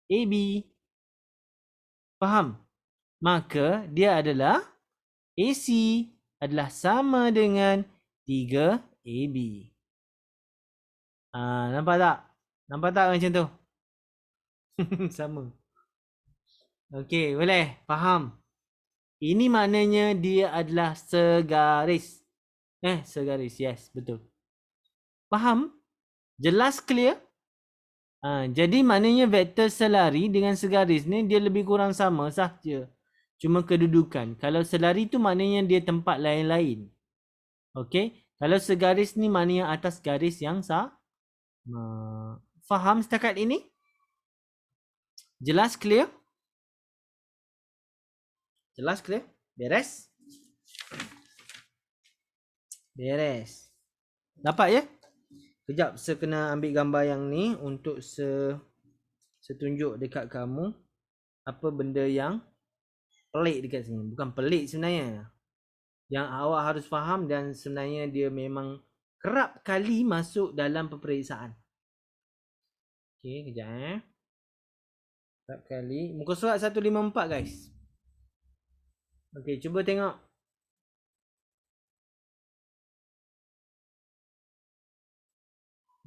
AB. Faham? Maka dia adalah AC adalah sama dengan 3 AB. Nampak tak? Nampak tak macam tu? Sama. Okey, boleh? Faham? Ini maknanya dia adalah segaris. Segaris. Yes, betul. Faham? Jelas, clear? Jadi maknanya vektor selari dengan segaris ni dia lebih kurang sama sahaja. Cuma kedudukan. Kalau selari tu maknanya dia tempat lain-lain. Okey? Kalau segaris ni maknanya atas garis yang sama. Faham setakat ini? Jelas, clear? Jelas, clear? Beres? Beres. Dapat ya? Kejap, saya kena ambil gambar yang ni untuk saya tunjuk dekat kamu apa benda yang pelik dekat sini. Bukan pelik sebenarnya. Yang awak harus faham dan sebenarnya dia memang kerap kali masuk dalam peperiksaan. Okey, kejap kerap kali. Muka surat 154 guys. Okey, cuba tengok.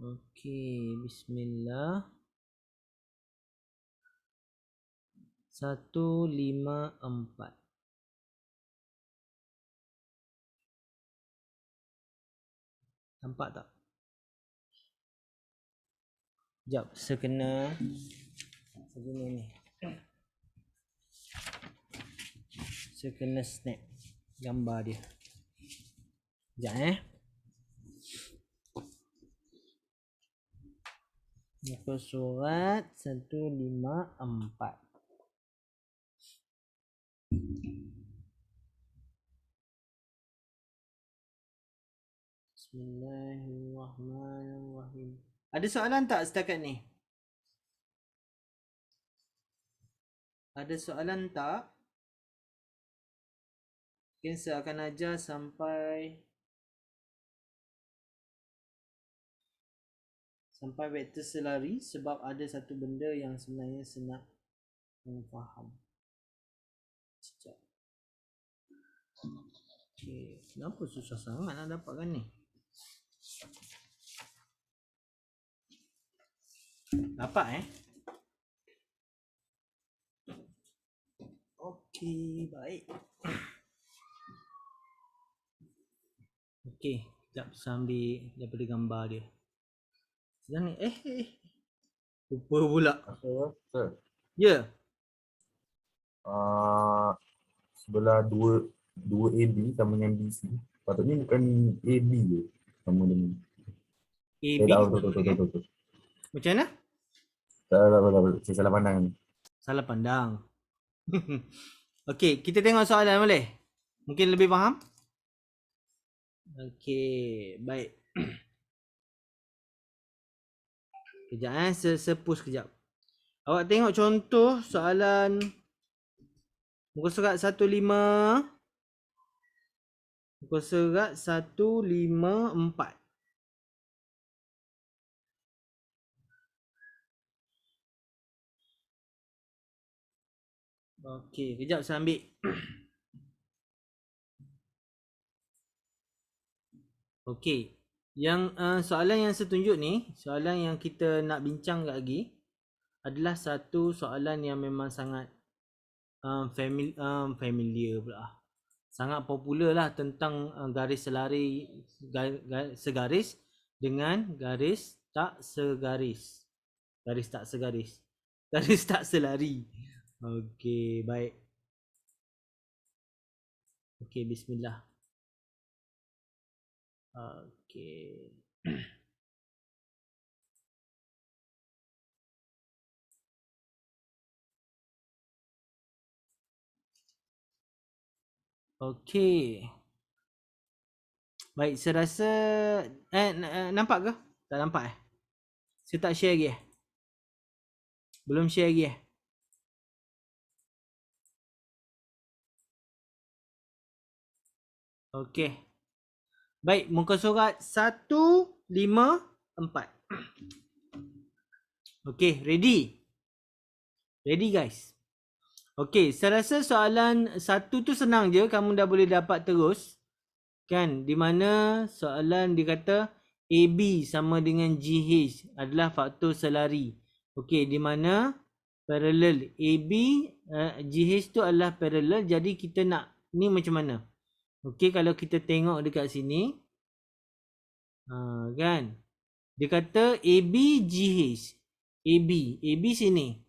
Okey, bismillah. 154. Nampak tak? Sekejap, saya kena ni. Saya kena snap gambar dia. Sekejap Muka surat 154. Bismillahirrahmanirrahim. Ada soalan tak setakat ni? Ada soalan tak? Mungkin saya akan ajar sampai vektor selari sebab ada satu benda yang sebenarnya senang faham. Sekejap. Okay. Kenapa susah sangat nak dapatkan ni? Dapat Okey, baik. Okey, sekejap saya ambil daripada gambar dia. Sedang ni, lupa pula. Sir. Ya. Sebelah 2 AB sama dengan BC. Patutnya bukan AB je sama dengan AB betul. Macam mana? Tak. Saya salah pandang. Salah pandang. Okey, kita tengok soalan boleh? Mungkin lebih faham? Okey, baik. Kejap saya push kejap. Awak tengok contoh soalan muka surat 15. Muka surat 154. Okey, kejap saya ambil. Okey. Yang soalan yang saya tunjuk ni, soalan yang kita nak bincang lagi adalah satu soalan yang memang sangat familiar pula. Sangat popular lah tentang garis selari segaris dengan garis tak segaris. Garis tak segaris. Garis tak selari. Okey, baik. Okey, bismillah. Okey. Okey. Baik, saya rasa nampak ke? Tak nampak Saya tak share lagi Belum share lagi Okey. Baik, muka surat 154. Okey, ready? Ready guys? Okey, saya rasa soalan satu tu senang je, kamu dah boleh dapat terus. Kan, di mana soalan dia kata AB sama dengan GH adalah faktor selari. Okey, di mana parallel AB GH tu adalah parallel, jadi kita nak ni macam mana? Okey, kalau kita tengok dekat sini kan, dia kata AB GH. AB sini,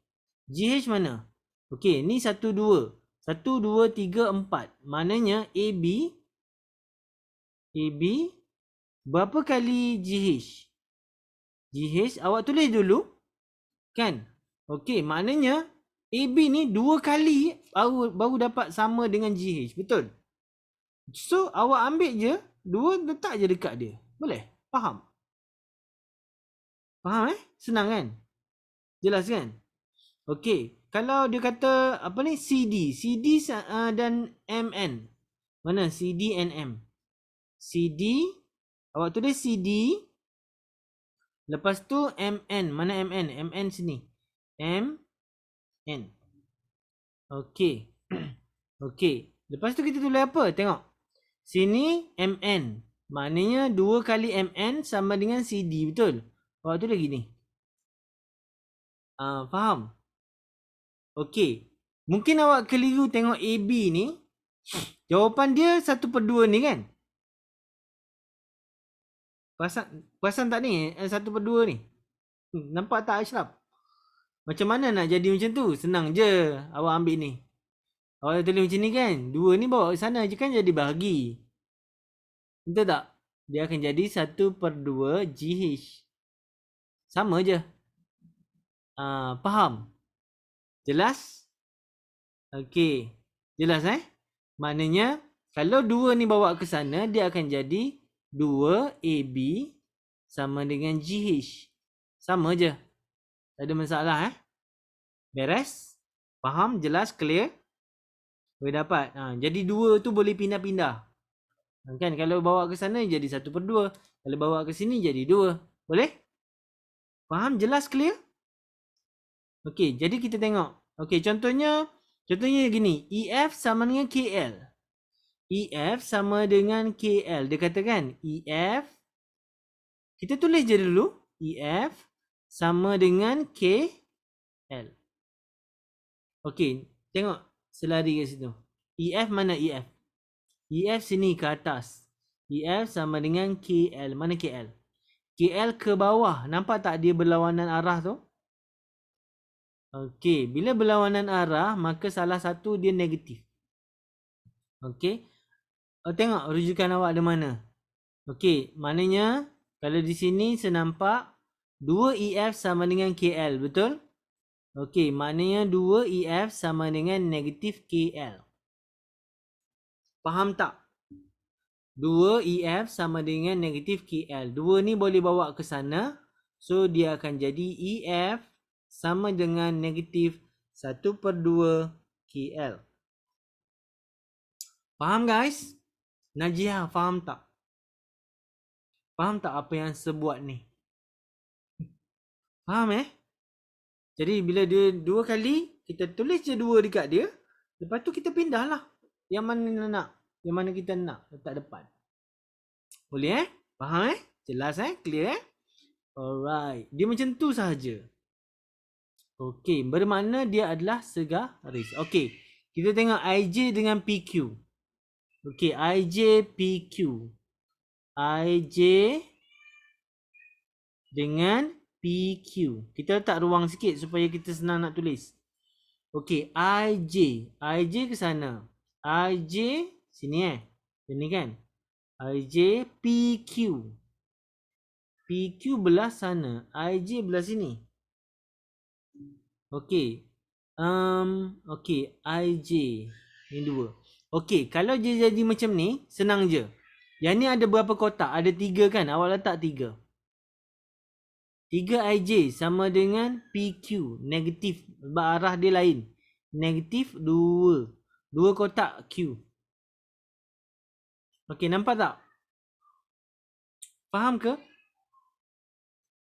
GH mana? Okey, ni 1 2 1 2 3 4. Maknanya AB berapa kali GH? GH awak tulis dulu kan. Okey, maknanya AB ni 2 kali baru dapat sama dengan GH, betul? So awak ambil je 2, letak je dekat dia. Boleh? Faham? Faham Senang kan? Jelas kan? Okey, kalau dia kata apa ni CD dan MN. Mana CD and M? CD, awak tulis CD. Lepas tu MN. Mana MN? MN sini. MN. Okey. Okey. Lepas tu kita tulis apa? Tengok. Sini MN. Maknanya 2 kali MN sama dengan CD. Betul? Awak tulis gini. Faham? Okey. Mungkin awak keliru tengok AB ni. Jawapan dia 1/2 ni kan? Perasan tak ni 1/2 ni? Nampak tak Ashraf? Macam mana nak jadi macam tu? Senang je awak ambil ni. Awak tulis macam ni kan? 2 ni bawa ke sana je kan jadi bahagi. Betul tak? Dia akan jadi 1/2 GH. Sama je. Faham? Jelas? Okey. Jelas Maknanya kalau 2 ni bawa ke sana, dia akan jadi 2 AB sama dengan GH. Sama je. Tak ada masalah Beres? Faham? Jelas? Clear? Boleh dapat. Jadi 2 tu boleh pindah-pindah. Kan kalau bawa ke sana jadi 1/2. Kalau bawa ke sini jadi 2. Boleh? Faham? Jelas? Clear? Okey, jadi kita tengok. Okey, contohnya gini. EF sama dengan KL. EF sama dengan KL. Dia kata kan EF, kita tulis je dulu. EF sama dengan KL. Okey, tengok selari kat situ. EF mana EF? EF sini ke atas. EF sama dengan KL. Mana KL? KL ke bawah. Nampak tak dia berlawanan arah tu? Okey, bila berlawanan arah, maka salah satu dia negatif. Okey. Tengok rujukan awak ada mana? Okey, maknanya kalau di sini saya nampak 2EF sama dengan KL, betul? Okey, maknanya 2EF sama dengan negatif KL. Faham tak? 2EF sama dengan negatif KL. 2 ni boleh bawa ke sana. So, dia akan jadi EF sama dengan negatif 1/2 KL. Faham guys? Najiyah, faham tak? Faham tak apa yang saya buat ni? Faham Jadi bila dia 2 kali, kita tulis je 2 dekat dia. Lepas tu kita pindah lah. Yang mana nak. Yang mana kita nak letak depan. Boleh Faham Jelas Clear Alright. Dia macam tu sahaja. Okey, bermakna dia adalah segaris. Okey, kita tengok IJ dengan PQ. Okey, IJ PQ. IJ dengan PQ. Kita letak ruang sikit supaya kita senang nak tulis. Okey, IJ. IJ ke sana. IJ sini Ini kan. IJ PQ. PQ belah sana. IJ belah sini. Okey. Okey, IJ. Ini 2. Okey, kalau dia jadi macam ni, senang je. Yang ni ada berapa kotak? Ada 3 kan? Awak letak 3. 3 IJ sama dengan PQ. Negatif. Sebab arah dia lain. Negatif 2. 2 kotak Q. Okey, nampak tak? Faham ke?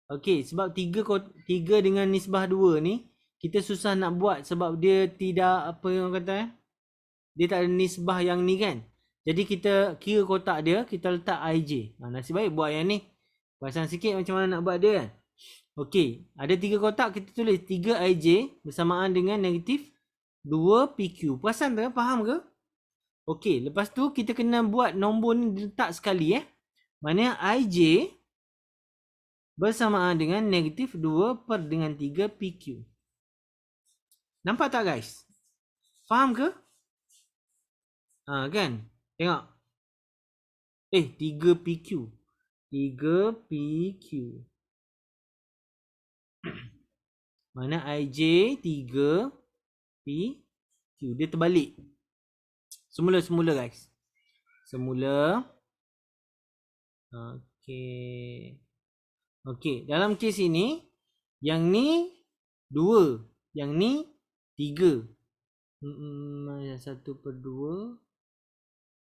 Okey, sebab 3 dengan nisbah 2 ni, kita susah nak buat sebab dia tidak, apa yang kata dia tak ada nisbah yang ni kan. Jadi kita kira kotak dia, kita letak IJ. Nasib baik buat yang ni. Pasang sikit macam mana nak buat dia kan. Okey, ada 3 kotak, kita tulis 3 IJ bersamaan dengan negatif 2 PQ. Perasan tak? Faham ke? Okey, lepas tu kita kena buat nombor ni letak sekali Maknanya IJ bersamaan dengan negatif 2 per dengan 3 PQ. Nampak tak guys? Faham ke? Kan? Tengok. 3 PQ. 3 PQ. Mana IJ 3 PQ. Dia terbalik. Semula guys. Semula. Okey. Okey, dalam kes ini yang ni 2, yang ni 3. 1/2.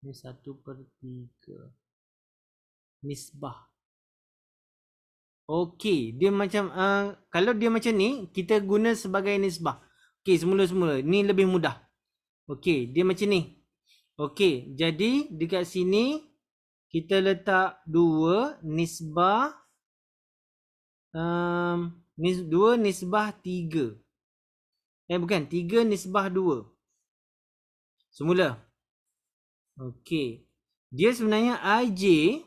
Ni 1/3. Nisbah. Okey, dia macam kalau dia macam ni, kita guna sebagai nisbah. Okey, semula-semula. Ni lebih mudah. Okey, dia macam ni. Okey, jadi dekat sini kita letak 2 nisbah 2 nisbah 3. Bukan, 3 nisbah 2. Semula. Okey. Dia sebenarnya IJ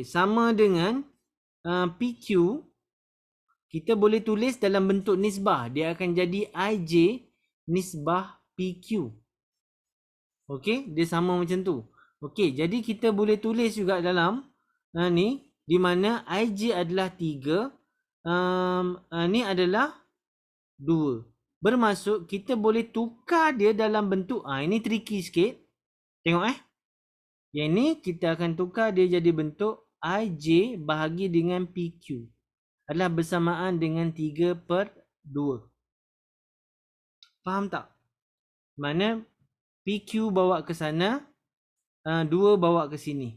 sama dengan PQ. Kita boleh tulis dalam bentuk nisbah. Dia akan jadi IJ nisbah PQ. Okey, dia sama macam tu. Okey, jadi kita boleh tulis juga dalam ni di mana IJ adalah 3, ni adalah 2. Bermaksud kita boleh tukar dia dalam bentuk ini tricky sikit. Tengok Yang ni kita akan tukar dia jadi bentuk IJ bahagi dengan PQ adalah bersamaan dengan 3/2. Faham tak? Mana PQ bawa ke sana, 2 bawa ke sini.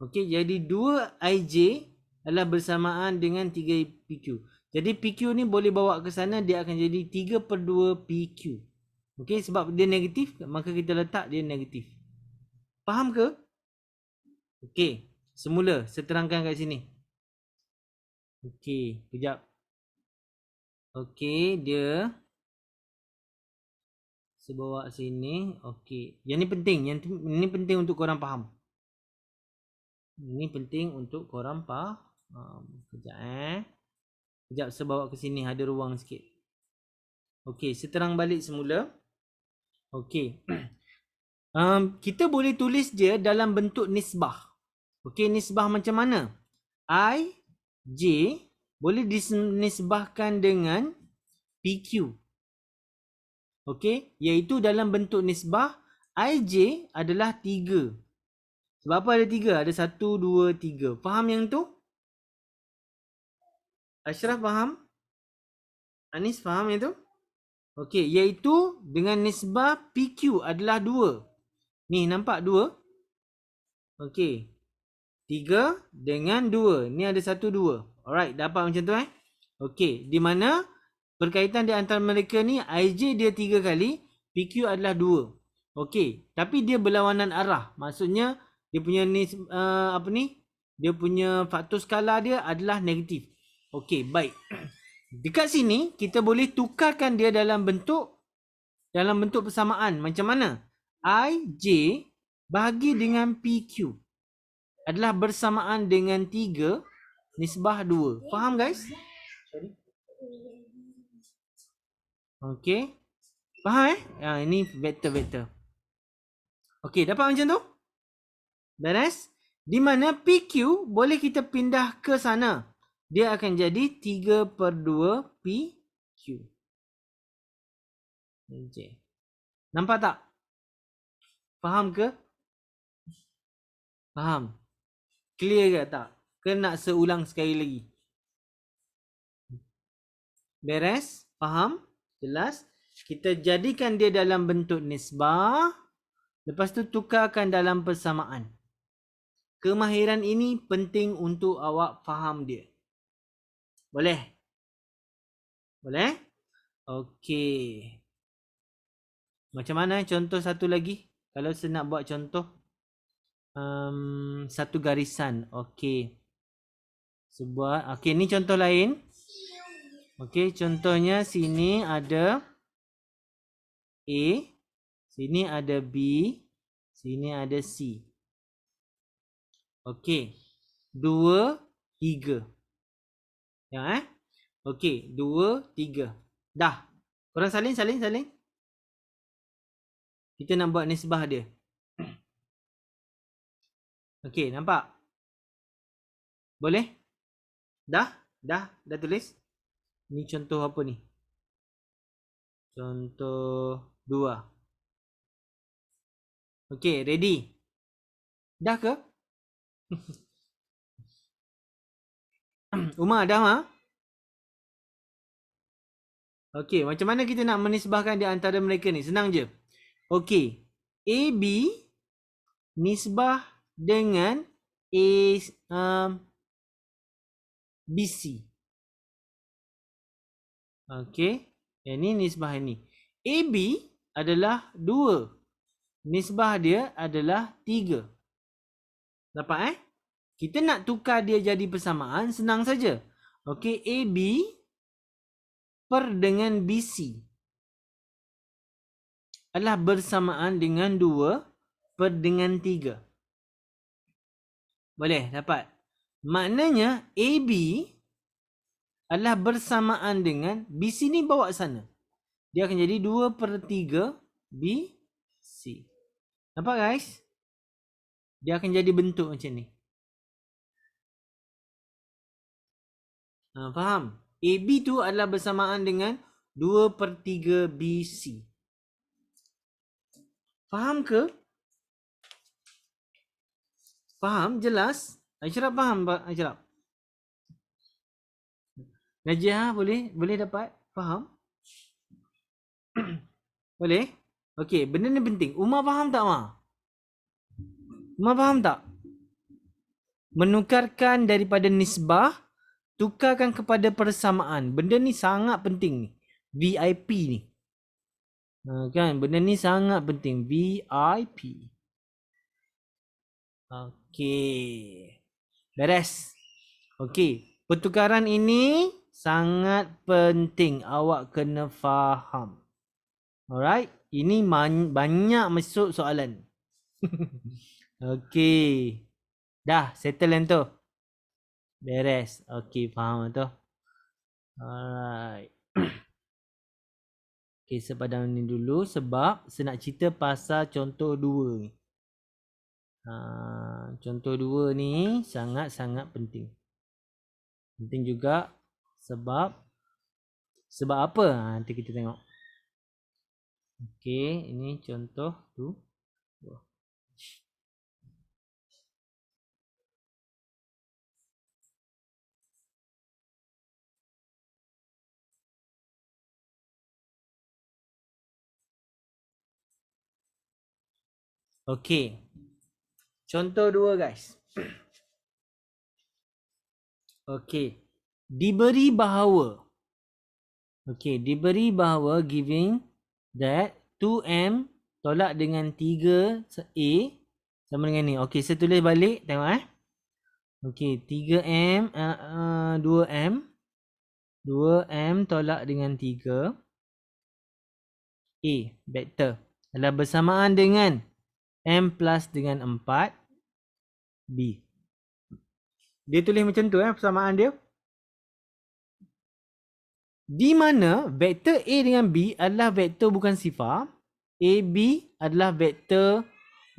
Okey, jadi 2 IJ adalah bersamaan dengan 3 PQ. Jadi PQ ni boleh bawa ke sana, dia akan jadi 3/2 PQ. Okey, sebab dia negatif, maka kita letak dia negatif. Faham ke? Okey, semula saya terangkan kat sini. Okey, kejap. Okey, dia saya bawa sini. Okey, yang ni penting, ini penting untuk korang faham. Ini penting untuk korang faham. Kejap Kejap saya bawa ke sini, ada ruang sikit. Okey, saya terang balik semula. Okey. Kita boleh tulis dia dalam bentuk nisbah. Okey, nisbah macam mana? I, J boleh dinisbahkan dengan PQ. Okey, iaitu dalam bentuk nisbah IJ adalah 3. Sebab apa ada 3? Ada 1, 2, 3. Faham yang tu? Ashraf faham? Anis faham yang tu? Okey, iaitu dengan nisbah PQ adalah 2. Ni nampak 2? Okey. 3 dengan 2. Ni ada 1, 2. Alright, dapat macam tu Okey, di mana berkaitan di antara mereka ni IJ dia 3 kali, PQ adalah 2. Okey, tapi dia berlawanan arah. Maksudnya dia punya ni dia punya faktor skala dia adalah negatif. Okey, baik. Dekat sini kita boleh tukarkan dia dalam bentuk persamaan. Macam mana? IJ bahagi dengan PQ adalah bersamaan dengan 3 nisbah 2. Faham guys? Okey. Faham ini vektor. Okey, dapat macam tu? Beres? Di mana PQ boleh kita pindah ke sana. Dia akan jadi 3/2 PQ. Nampak tak? Faham ke? Faham? Clear ke tak? Ke nak seulang sekali lagi? Beres? Faham? Jelas? Kita jadikan dia dalam bentuk nisbah. Lepas tu tukarkan dalam persamaan. Kemahiran ini penting untuk awak faham dia. Boleh? Boleh? Okey. Macam mana contoh satu lagi? Kalau saya nak buat contoh. Satu garisan. Okey. Sebuah. Okey, ni contoh lain. Okey, contohnya sini ada A. Sini ada B. Sini ada C. Okey. 2, 3. Ya Okey, 2, 3. Dah. Korang salin. Kita nak buat nisbah dia. Okey, nampak? Boleh? Dah tulis? Ni contoh apa ni? Contoh 2. Okey, ready? Dah ke? Umar, dah Okey, macam mana kita nak menisbahkan di antara mereka ni? Senang je. Okey, AB nisbah dengan BC. Okey, yang ni nisbah ini. AB adalah 2. Nisbah dia adalah 3. Dapat Kita nak tukar dia jadi persamaan, senang saja. Okey, AB per dengan BC adalah bersamaan dengan 2 per dengan 3. Boleh dapat? Maknanya AB adalah bersamaan dengan BC ni bawa sana. Dia akan jadi 2/3 BC. Nampak guys? Dia akan jadi bentuk macam ni. Faham? AB tu adalah bersamaan dengan 2/3 BC. Faham ke? Faham? Jelas? Ashraf faham Ashraf? Najiah boleh dapat? Faham? Boleh? Okey, benda ni penting. Umar faham tak, Ma? Umar faham tak? Menukarkan daripada nisbah, tukarkan kepada persamaan. Benda ni sangat penting ni. VIP ni. Kan? Benda ni sangat penting. VIP. Okey. Beres. Okey. Pertukaran ini sangat penting. Awak kena faham. Alright. Ini banyak masuk soalan. Okey. Dah settle yang tu. Beres. Okey, faham tu. Alright. Okey, sepadang ni dulu sebab saya nak cerita pasal contoh 2 ni. Contoh 2 ni sangat-sangat penting. Penting juga sebab apa? Nanti kita tengok. Okey, ini contoh tu. Okey. Contoh 2 guys. Okey. Diberi bahawa giving that 2M tolak dengan 3A sama dengan ni. Okey, saya tulis balik, tengok Okey, 3M 2M tolak dengan 3A vektor adalah bersamaan dengan M plus dengan 4B. Dia tulis macam tu persamaan dia. Di mana vektor A dengan B adalah vektor bukan sifar, AB adalah vektor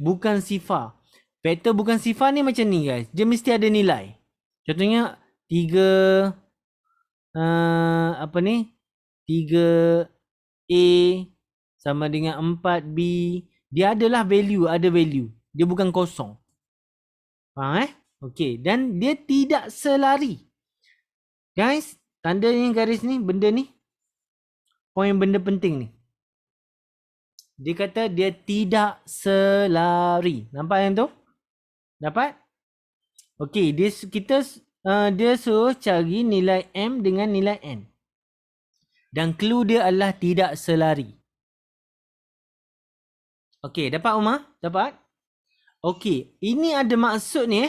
bukan sifar. Vektor bukan sifar ni macam ni guys. Dia mesti ada nilai. Contohnya 3 3A sama dengan 4B. Dia adalah ada value. Dia bukan kosong. Faham Okey, dan dia tidak selari. Guys, tanda ni garis ni, benda ni. Poin benda penting ni. Dia kata dia tidak selari. Nampak yang tu? Dapat? Okey, dia suruh cari nilai M dengan nilai N. Dan clue dia adalah tidak selari. Okey, dapat Umar? Dapat? Okey, ini ada maksud ni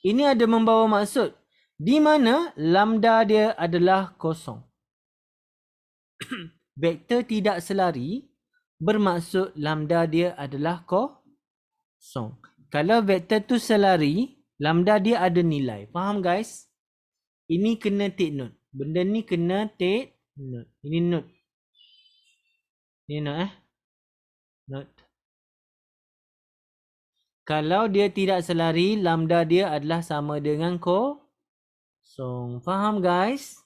Ini ada membawa maksud. Di mana lambda dia adalah kosong. Vektor tidak selari bermaksud lambda dia adalah kosong. Kalau vektor tu selari, lambda dia ada nilai. Faham guys? Ini kena take note. Benda ni kena take note. Ini note. Ini note Note. Kalau dia tidak selari, lambda dia adalah sama dengan kosong. Faham guys?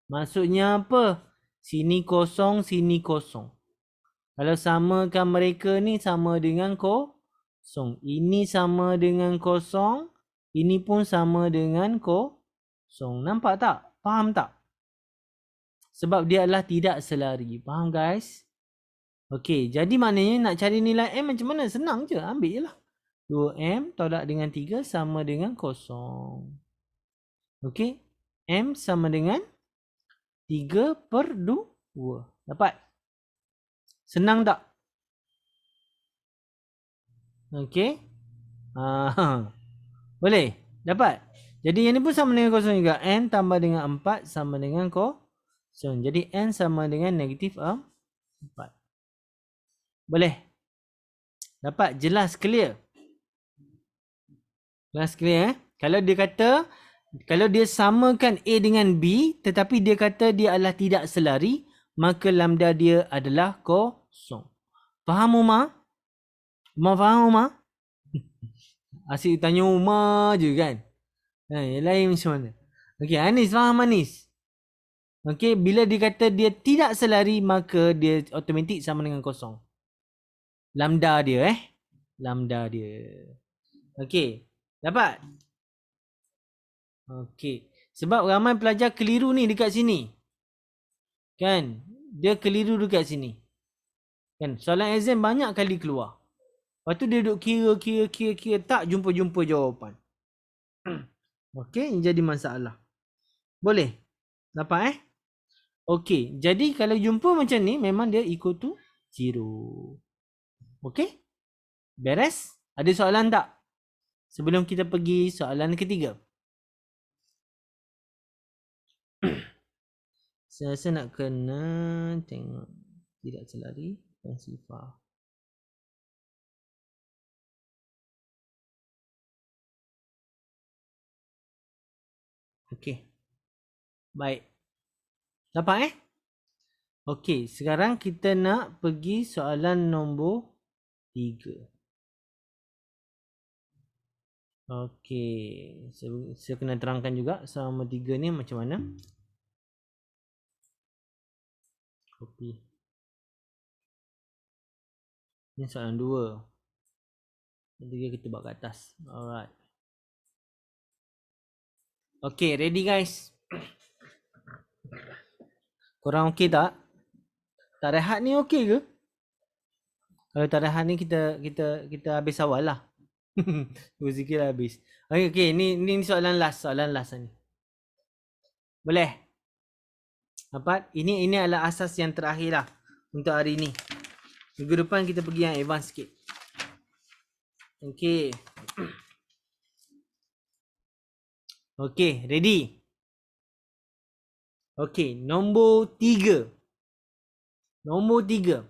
Maksudnya apa? Sini kosong, sini kosong. Kalau samakan mereka ni sama dengan kosong. Ini sama dengan kosong. Ini pun sama dengan kosong. Nampak tak? Faham tak? Sebab dia adalah tidak selari. Faham guys? Okey, jadi maknanya nak cari nilai M macam mana? Senang je, ambil je lah. 2M tolak dengan 3 sama dengan kosong. Okey, M sama dengan 3/2. Dapat? Senang tak? Okey. Boleh? Dapat? Jadi yang ni pun sama dengan kosong juga. N tambah dengan 4 sama dengan kosong. Jadi N sama dengan negatif 4. Boleh? Dapat? Jelas? Clear? Jelas clear Kalau dia kata, kalau dia samakan A dengan B, tetapi dia kata dia adalah tidak selari, maka lambda dia adalah kosong. Faham Umar? Umar faham Umar? Asyik tanya Umar je kan? Yang lain macam mana? Okey, Anis faham Anis? Okey, bila dia kata dia tidak selari, maka dia automatik sama dengan kosong. Lambda dia Lambda dia. Okey. Dapat? Okey. Sebab ramai pelajar keliru ni dekat sini. Kan? dia keliru dekat sini. Kan? Soalan exam banyak kali keluar. Lepas tu dia duduk kira, tak jumpa-jumpa jawapan. Okey, ini jadi masalah. Boleh? Dapat Okey, jadi kalau jumpa macam ni memang dia equal to 0. Okey? Beres? Ada soalan tak? Sebelum kita pergi soalan ketiga. Saya nak kena tengok tidak selari dan sifar. Okey. Baik. Dapat Okey, sekarang kita nak pergi soalan nombor 3. Okey, saya kena terangkan juga soalan nombor 3 ni macam mana. Copy. Ini soalan 2. Yang 3 kita bawa ke atas. Alright. Okey, ready guys? Korang okey tak? Tak rehat ni okey ke? Kalau tak rehat ni kita habis awal lah. Berzikir habis. Okey, ni soalan last ni. Boleh? Dapat? Ini adalah asas yang terakhir lah untuk hari ni. Minggu depan kita pergi yang advance sikit. Okey. Okey, ready? Okey, nombor 3. Nombor 3.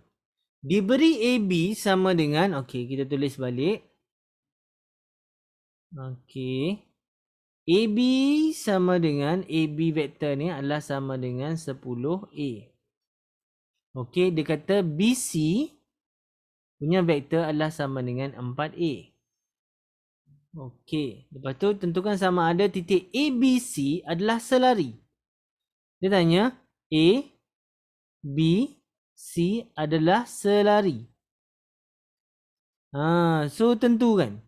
Diberi AB sama dengan, okey, kita tulis balik. Okey. AB sama dengan, AB vektor ni adalah sama dengan 10A. Okey, dia kata BC punya vektor adalah sama dengan 4A. Okey, lepas tu tentukan sama ada titik ABC adalah selari. Dia tanya, A, B, C adalah selari. So tentukan.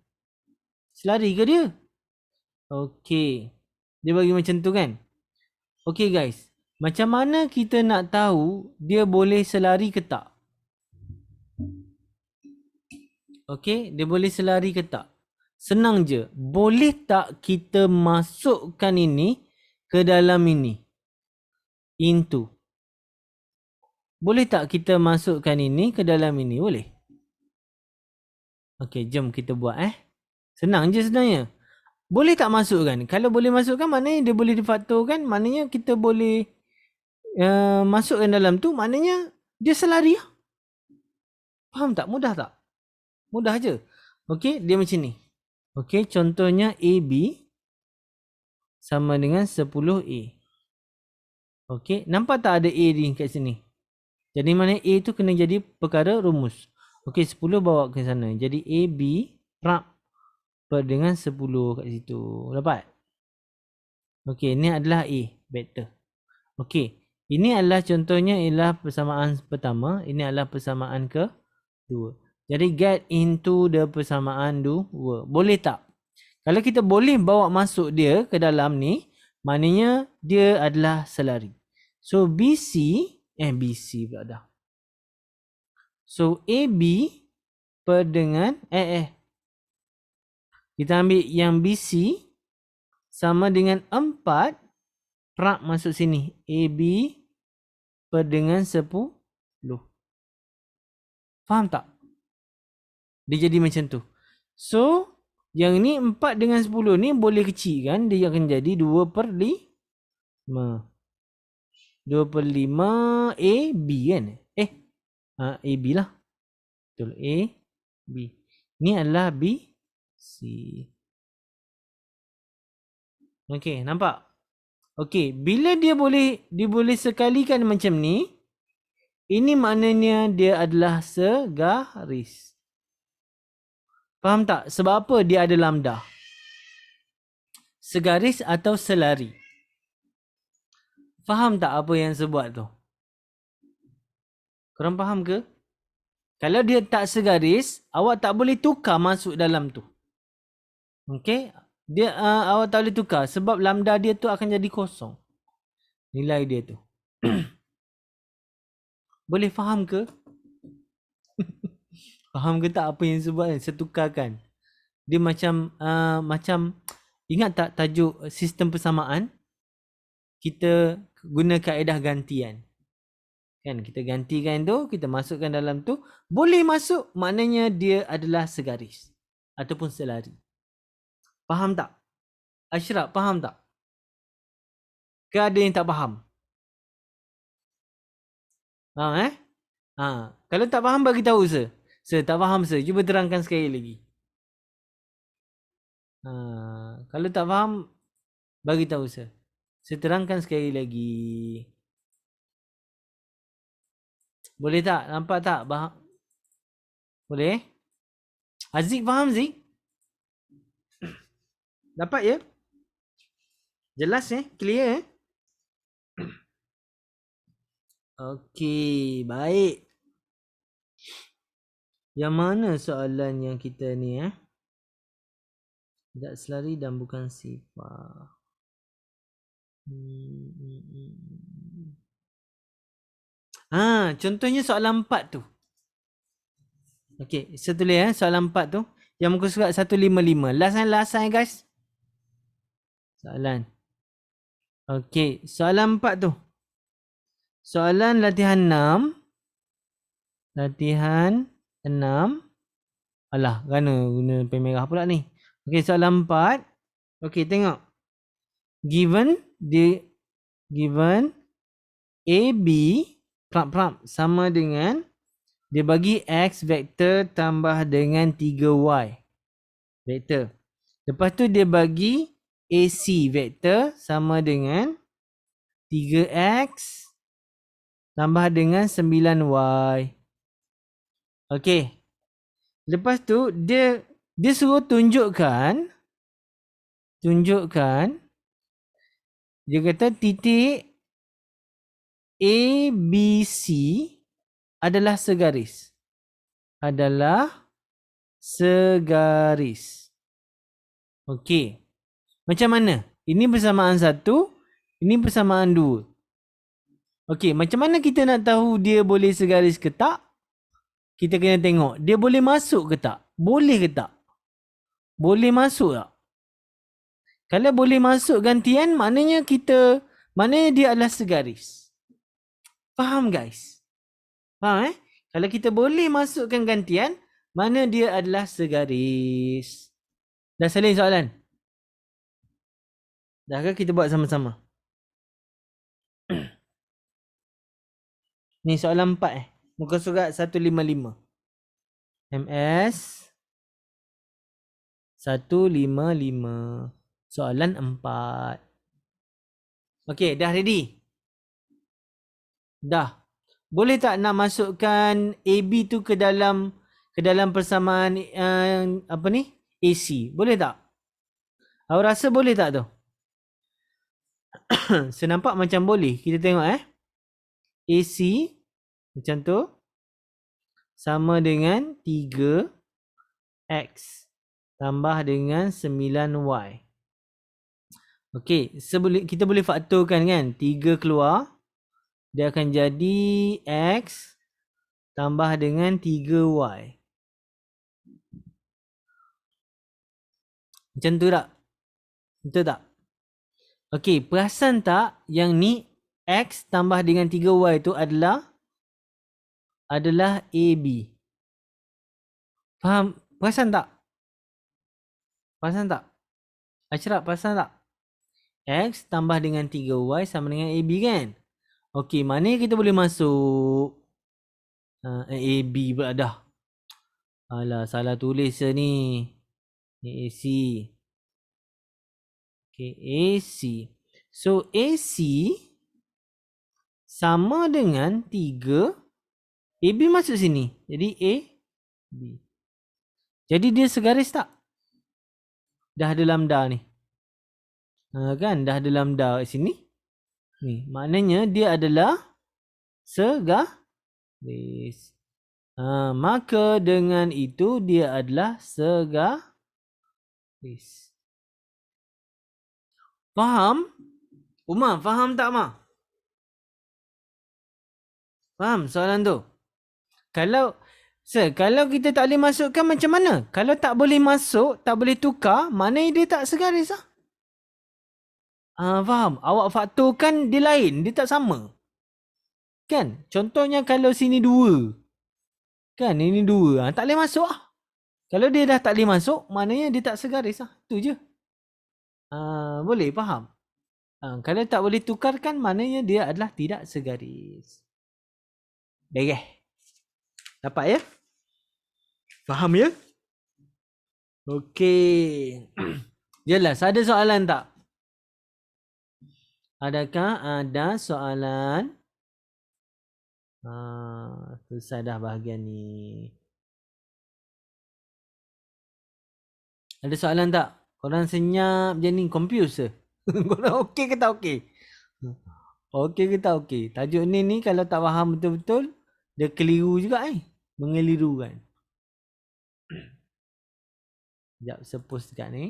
Selari ke dia? Okey. Dia bagi macam tu kan? Okey guys. Macam mana kita nak tahu dia boleh selari ke tak? Okey, dia boleh selari ke tak? Senang je. Boleh tak kita masukkan ini ke dalam ini? Into. Boleh tak kita masukkan ini ke dalam ini? Boleh? Okey, jom kita buat Senang je sebenarnya. Boleh tak masukkan? Kalau boleh masukkan, maknanya dia boleh difaktorkan. Maknanya kita boleh masukkan dalam tu. Maknanya dia selari lah. Faham tak? Mudah tak? Mudah je. Okey, dia macam ni. Okey, contohnya AB sama dengan 10A. Okey, nampak tak ada A ni kat sini? Jadi mana A tu kena jadi perkara rumus. Okey, 10 bawa ke sana. Jadi AB prap per dengan 10 kat situ. Dapat? Okey, ini adalah A vektor. Okey, ini adalah contohnya ialah persamaan pertama. Ini adalah persamaan kedua. Jadi get into the persamaan dua. Boleh tak? Kalau kita boleh bawa masuk dia ke dalam ni, maknanya dia adalah selari. So BC pula dah. So AB per dengan kita ambil yang BC sama dengan 4 prap masuk sini. AB per dengan 10. Faham tak? Dia jadi macam tu. So yang ni 4 dengan 10 ni boleh kecil kan? Dia akan jadi 2/5. 2/5 AB kan? AB lah. Betul. AB. Ni adalah BC. Okey, nampak? Okey, bila dia boleh sekalikan macam ni, ini maknanya dia adalah segaris. Faham tak? Sebab apa dia ada lambda? Segaris atau selari? Faham tak apa yang saya buat tu? Korang faham ke? Kalau dia tak segaris, awak tak boleh tukar masuk dalam tu. Okey? Dia awak tak boleh tukar sebab lambda dia tu akan jadi kosong. Nilai dia tu. Boleh faham ke? Faham ke tak apa yang sebut kan? Setukarkan. Dia macam ingat tak tajuk sistem persamaan? Kita guna kaedah gantian. Kan kita gantikan tu, kita masukkan dalam tu, boleh masuk, maknanya dia adalah segaris ataupun selari. Faham tak? Ashraf, faham tak? Ke ada yang tak faham? Faham kalau tak faham bagi tahu sir. Sir tak faham sir, cuba terangkan sekali lagi. Kalau tak faham bagi tahu sir. Saya terangkan sekali lagi. Boleh tak? Nampak tak? Boleh? Aziz faham Zik? Dapat ya? Jelas Clear Okey, baik. Yang mana soalan yang kita ni Tidak selari dan bukan sifat. Contohnya soalan 4 tu. Okey, saya tulis soalan 4 tu. Yang muka surat 155. Last guys. Soalan. Okey, soalan 4 tu. Soalan latihan 6. Latihan 6. Alah, guna pen merah pula ni. Okey, soalan 4. Okey, tengok. Given AB sama dengan dia bagi X vektor tambah dengan 3Y vektor. Lepas tu dia bagi AC vektor sama dengan 3X tambah dengan 9Y. Okey. Lepas tu dia suruh tunjukkan dia kata titik ABC adalah segaris. Okey. Macam mana? Ini bersamaan 1, ini bersamaan 2. Okey, macam mana kita nak tahu dia boleh segaris ke tak? Kita kena tengok dia boleh masuk ke tak? Boleh ke tak? Boleh masuk tak? Kalau boleh masuk gantian, maknanya dia adalah segaris. Faham guys? Faham Kalau kita boleh masukkan gantian, mana dia adalah segaris. Dah salin soalan? Dah ke kita buat sama-sama? Ni soalan 4 Muka surat 155. MS 155. Soalan 4. Okey, dah ready? Dah. Boleh tak nak masukkan AB tu ke dalam persamaan AC? Boleh tak? Awak rasa boleh tak tu? Saya nampak macam boleh. Kita tengok AC macam tu sama dengan 3X tambah dengan 9Y. Okey, kita boleh faktorkan kan? 3 keluar, dia akan jadi X tambah dengan 3Y. Macam tu tak? Betul tak? Okey, perasan tak yang ni X tambah dengan 3Y tu adalah AB. Faham? Perasan tak? Ashraf, perasan tak? X tambah dengan 3Y sama dengan AB kan? Okey, mana kita boleh masuk? AB pula dah. Alah, salah tulis ni. AC. Okay, AC. So, AC sama dengan 3. AB masuk sini. Jadi, AB. Jadi, dia segaris tak? Dah ada lambda ni. Kan? Dah ada lambda kat sini. Ni, maknanya dia adalah segaris. Maka dengan itu dia adalah segaris. Faham? Umar, faham tak Ma? Faham soalan tu? Kalau kalau kita tak boleh masukkan macam mana? Kalau tak boleh masuk, tak boleh tukar, maknanya dia tak segaris lah. Faham? Awak faktorkan dia lain, dia tak sama. Kan? Contohnya kalau sini 2. Kan? Ini 2. Tak boleh masuk lah. Kalau dia dah tak boleh masuk, maknanya dia tak segaris lah. Itu je. Boleh faham? Kalau tak boleh tukarkan, maknanya dia adalah tidak segaris. Beres. Dapat ya? Faham ya? Okey. Jelas. Ada soalan tak? Adakah ada soalan? Selesai dah bahagian ni. Ada soalan tak? Korang senyap je ni, confused ke? Korang okey ke tak okey? Okey ke tak okey? Tajuk ni kalau tak faham betul-betul, dia keliru juga mengelirukan. Sekejap, saya post dekat ni.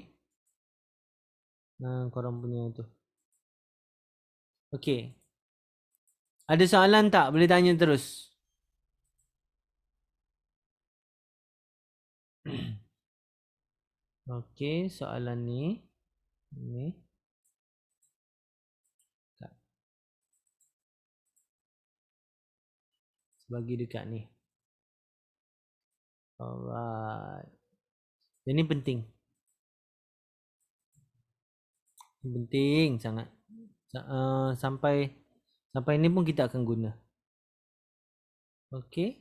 Korang punya tu. Okey. Ada soalan tak? Boleh tanya terus. Okey, soalan ni. Ni. Bagi dekat ni. Alright. Ini penting. Penting sangat. Sampai ni pun kita akan guna. Okey.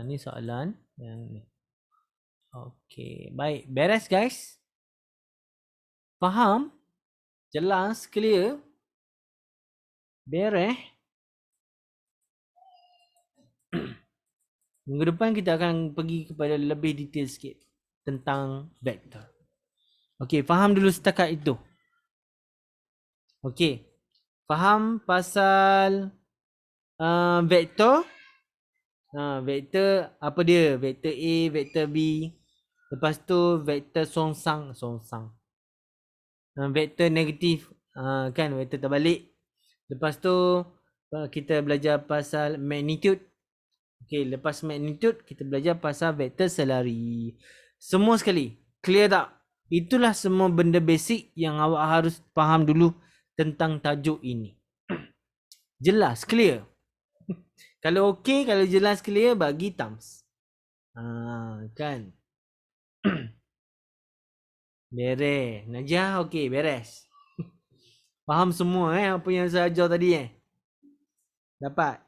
Ni soalan yang ni. Okey, baik. Beres guys? Faham? Jelas? Clear? Beres? Minggu depan kita akan pergi kepada lebih detail sikit tentang vektor. Okey, faham dulu setakat itu. Okey. Faham pasal vektor? Vektor apa dia? Vektor A, vektor B. Lepas tu vektor songsang. Vektor negatif. Kan vektor terbalik. Lepas tu kita belajar pasal magnitude. Okey, lepas magnitude kita belajar pasal vektor selari. Semua sekali. Clear tak? Itulah semua benda basic yang awak harus faham dulu tentang tajuk ini. Jelas? Clear? Kalau okey, kalau jelas clear, bagi thumbs. Kan? Beres. Najah okey, beres. Faham semua apa yang saya ajar tadi Dapat?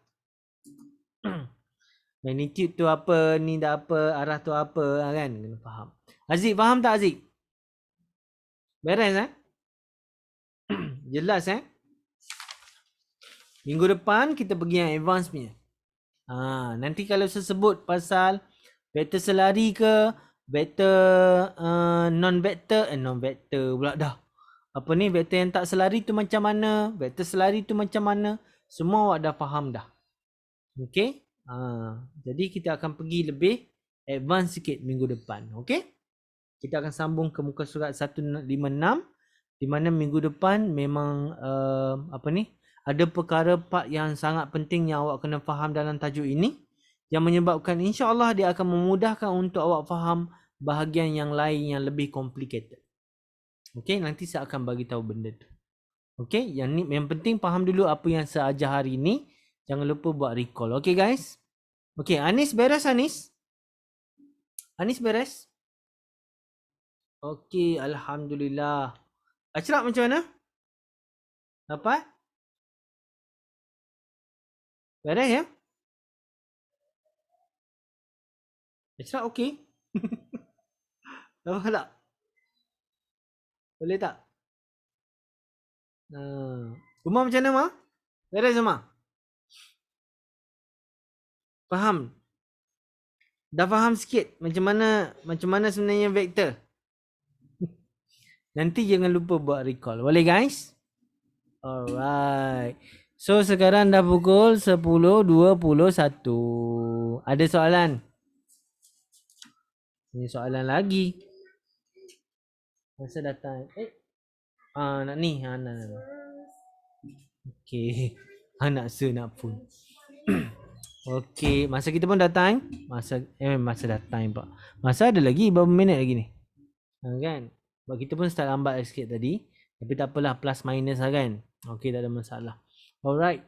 Magnitude tu apa, ni dah apa, arah tu apa kan? Kena faham. Aziz, faham tak Aziz? Beres Jelas Minggu depan kita pergi yang advance punya. Nanti kalau saya sebut pasal vektor selari ke, vektor non-vektor pula dah. Apa ni, vektor yang tak selari tu macam mana, vektor selari tu macam mana, semua awak dah faham dah. Okey? Jadi kita akan pergi lebih advance sikit minggu depan. Okey? Kita akan sambung ke muka surat 156 di mana minggu depan memang ada perkara part yang sangat penting yang awak kena faham dalam tajuk ini yang menyebabkan insya-Allah dia akan memudahkan untuk awak faham bahagian yang lain yang lebih complicated. Okey, nanti saya akan bagi tahu benda tu. Okey, yang penting faham dulu apa yang saya ajar hari ini. Jangan lupa buat recall. Okey guys? Okey, Anis beres Anis? Anis beres? Okey, alhamdulillah. Ashraf macam mana? Dapat? Beres ya? Ashraf okey? Dapat tak? Boleh tak? Rumah macam mana, Ma? Beres semua? Faham? Dah faham sikit macam mana sebenarnya vektor? Nanti jangan lupa buat recall. Boleh guys? Alright. So sekarang dah pukul 10.21. Ada soalan? Ini soalan lagi. Masa datang. Nak ni. Nak. Okay. Nak phone. Okey, masa kita pun dah time. Masa dah time pak. Masa ada lagi berapa minit lagi ni? Kan? Sebab kita pun start lambat sikit tadi. Tapi tak apalah, plus minus lah kan. Okey, tak ada masalah. Alright.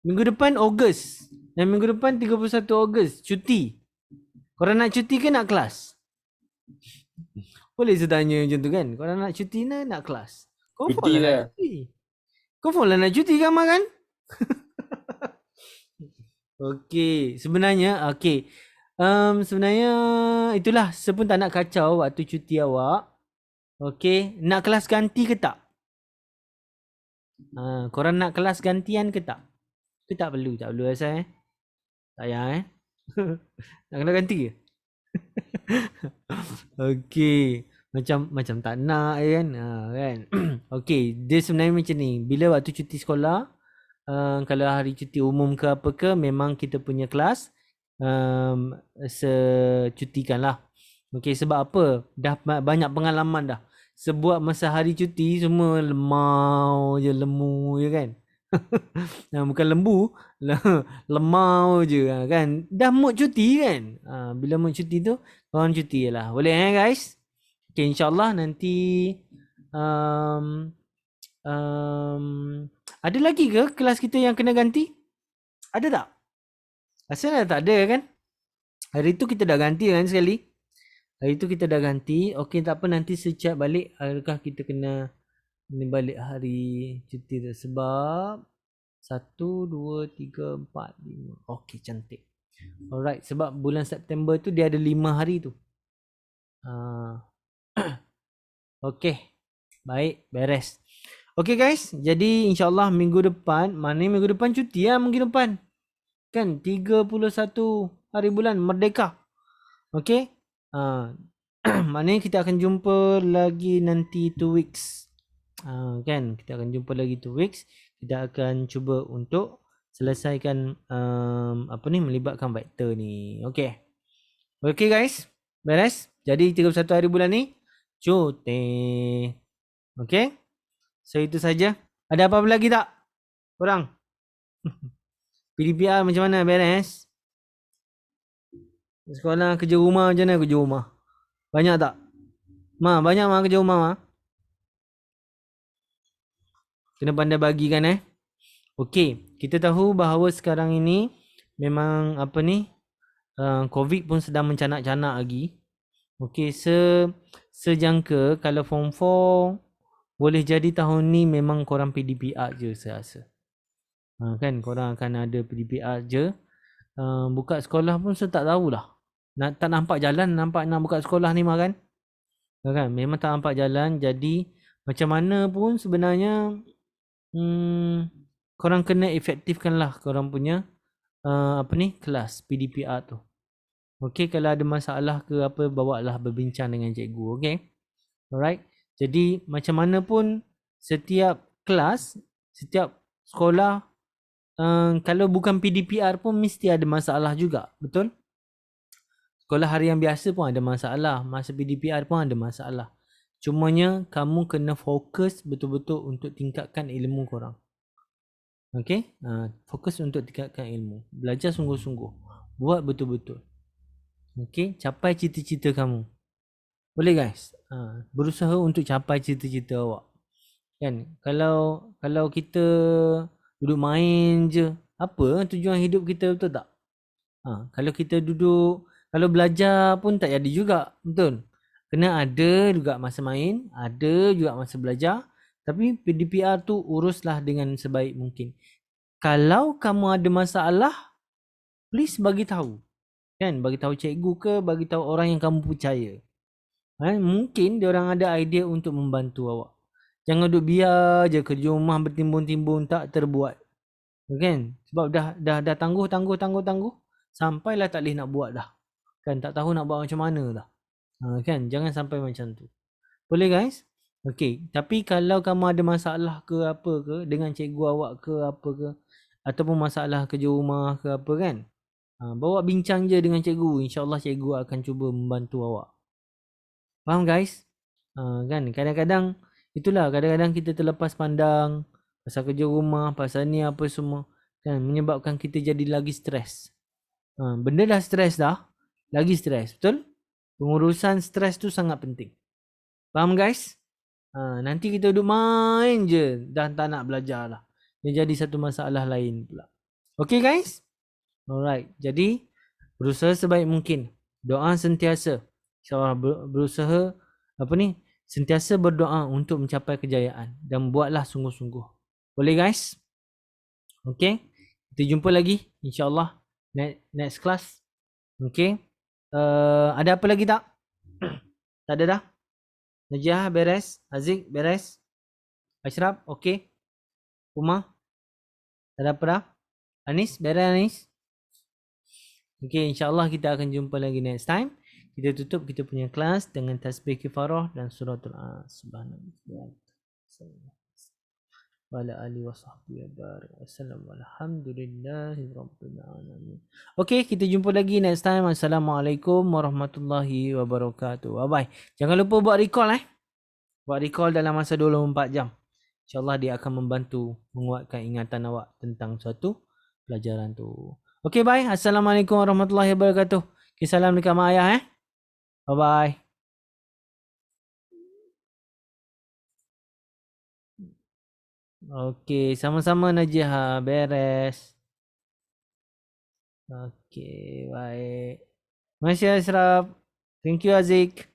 Minggu depan Ogos. Dan minggu depan 31 Ogos. Cuti. Korang nak cuti ke nak kelas? Boleh saya tanya macam tu kan? Korang nak cuti nak kelas? Confirm Cuti lah nak lah. cuti. Confirm lah nak cuti kan, Mak kan? Okey, sebenarnya sebenarnya itulah, saya pun tak nak kacau waktu cuti awak. Okey, nak kelas ganti ke tak? Korang nak kelas gantian ke tak? Ke tak perlu rasa tak payah nak kena ganti ke? Okey, macam tak nak kan. Kan. Okey, dia sebenarnya macam ni. Bila waktu cuti sekolah, kalau hari cuti umum ke apa ke, memang kita punya kelas secutikan lah. Okey, sebab apa? Dah banyak pengalaman dah. Sebuat masa hari cuti semua lemau je, lemu je kan. Bukan lembu, lemau je kan. Dah mood cuti kan. Bila mood cuti tu, korang cuti je lah. Boleh guys? Okay, insyaAllah nanti ada lagi ke kelas kita yang kena ganti? Ada tak? Rasanya tak ada kan? Hari tu kita dah ganti kan sekali. Hari tu kita dah ganti. Okey, tak apa, nanti saya check balik adakah kita kena balik hari cuti tu. Sebab 1, 2, 3, 4, 5. Okey, cantik. Alright, sebab bulan September tu dia ada 5 hari tu. Okey, baik, beres. Okey guys, jadi insyaAllah minggu depan, mana minggu depan cuti lah minggu depan. Kan 31 hari bulan Merdeka. Okey. Maknanya kita akan jumpa lagi nanti 2 weeks. Kan, kita akan jumpa lagi 2 weeks. Kita akan cuba untuk selesaikan melibatkan vektor ni. Okey. Okey guys, beres. Jadi 31 hari bulan ni cuti. Okey. So itu saja. Ada apa-apa lagi tak? Korang? PDPR macam mana, beres? Sekolah, kerja rumah macam mana kerja rumah? Banyak tak? Banyak kerja rumah Kena pandai bagi kan Okey, kita tahu bahawa sekarang ini memang COVID pun sedang mencanak-canak lagi. Okey, sejangka kalau form 4 boleh jadi tahun ni memang korang PDPR je saya rasa. Kan korang akan ada PDPR je. Buka sekolah pun saya tak tahulah. Tak nampak jalan nak buka sekolah ni kan. Kan memang tak nampak jalan, jadi macam mana pun sebenarnya korang kena efektifkanlah korang punya kelas PDPR tu. Okey, kalau ada masalah ke apa, bawalah berbincang dengan cikgu, okey? Alright. Jadi macam mana pun setiap kelas, setiap sekolah kalau bukan PDPR pun mesti ada masalah juga, betul? Sekolah harian biasa pun ada masalah, masa PDPR pun ada masalah. Cumanya kamu kena fokus betul-betul untuk tingkatkan ilmu korang. Okey? Fokus untuk tingkatkan ilmu. Belajar sungguh-sungguh. Buat betul-betul. Okey? Capai cita-cita kamu. Boleh guys? Berusaha untuk capai cita-cita awak. Kan? Kalau kita duduk main je, apa tujuan hidup kita, betul tak? Kalau kita duduk, kalau belajar pun tak jadi juga, betul? Kena ada juga masa main, ada juga masa belajar. Tapi PDPR tu uruslah dengan sebaik mungkin. Kalau kamu ada masalah, please bagi tahu. Kan? Bagi tahu cikgu ke, bagi tahu orang yang kamu percaya. Mungkin dia orang ada idea untuk membantu awak. Jangan duduk biar je kerja rumah bertimbun-timbun tak terbuat. Kan? Sebab dah tangguh sampailah tak boleh nak buat dah. Kan, tak tahu nak buat macam mana dah. Kan, jangan sampai macam tu. Boleh guys? Okey, tapi kalau kamu ada masalah ke apa ke dengan cikgu awak ke apa ke, ataupun masalah kerja rumah ke apa kan, bawa bincang je dengan cikgu. InsyaAllah cikgu akan cuba membantu awak. Faham guys? Kan, kadang-kadang itulah, kadang-kadang kita terlepas pandang pasal kerja rumah, pasal ni apa semua. kan, menyebabkan kita jadi lagi stres. Benda dah stres dah, lagi stres, betul? Pengurusan stres tu sangat penting. Faham guys? Nanti kita duduk main je, dah tak nak belajar lah. Dia jadi satu masalah lain pula. Okay guys? Alright, jadi berusaha sebaik mungkin. Doa sentiasa. InsyaAllah berusaha sentiasa berdoa untuk mencapai kejayaan. Dan buatlah sungguh-sungguh. Boleh guys? Okay. Kita jumpa lagi insyaAllah next class. Okay. Ada apa lagi tak? Tak ada dah? Najiah beres? Aziz beres? Ashraf okay? Umar? Tak ada apa dah? Anis beres Anis? Okay, insyaAllah kita akan jumpa lagi next time. Kita tutup kita punya kelas dengan tasbih kifarah dan suratul Subhanallah. Wala alihi wasahbihi wasallam. Alhamdulillahirabbil alamin. Okay, kita jumpa lagi next time. Assalamualaikum warahmatullahi wabarakatuh. Bye bye. Jangan lupa buat recall Buat recall dalam masa 24 jam. InsyaAllah dia akan membantu menguatkan ingatan awak tentang suatu pelajaran tu. Okay, bye. Assalamualaikum warahmatullahi wabarakatuh. Okay, salam dekat mak ayah Bye bye. Okay, sama-sama Najiah. Beres. Okay, baik. Terima kasih Ashraf. Thank you Azik.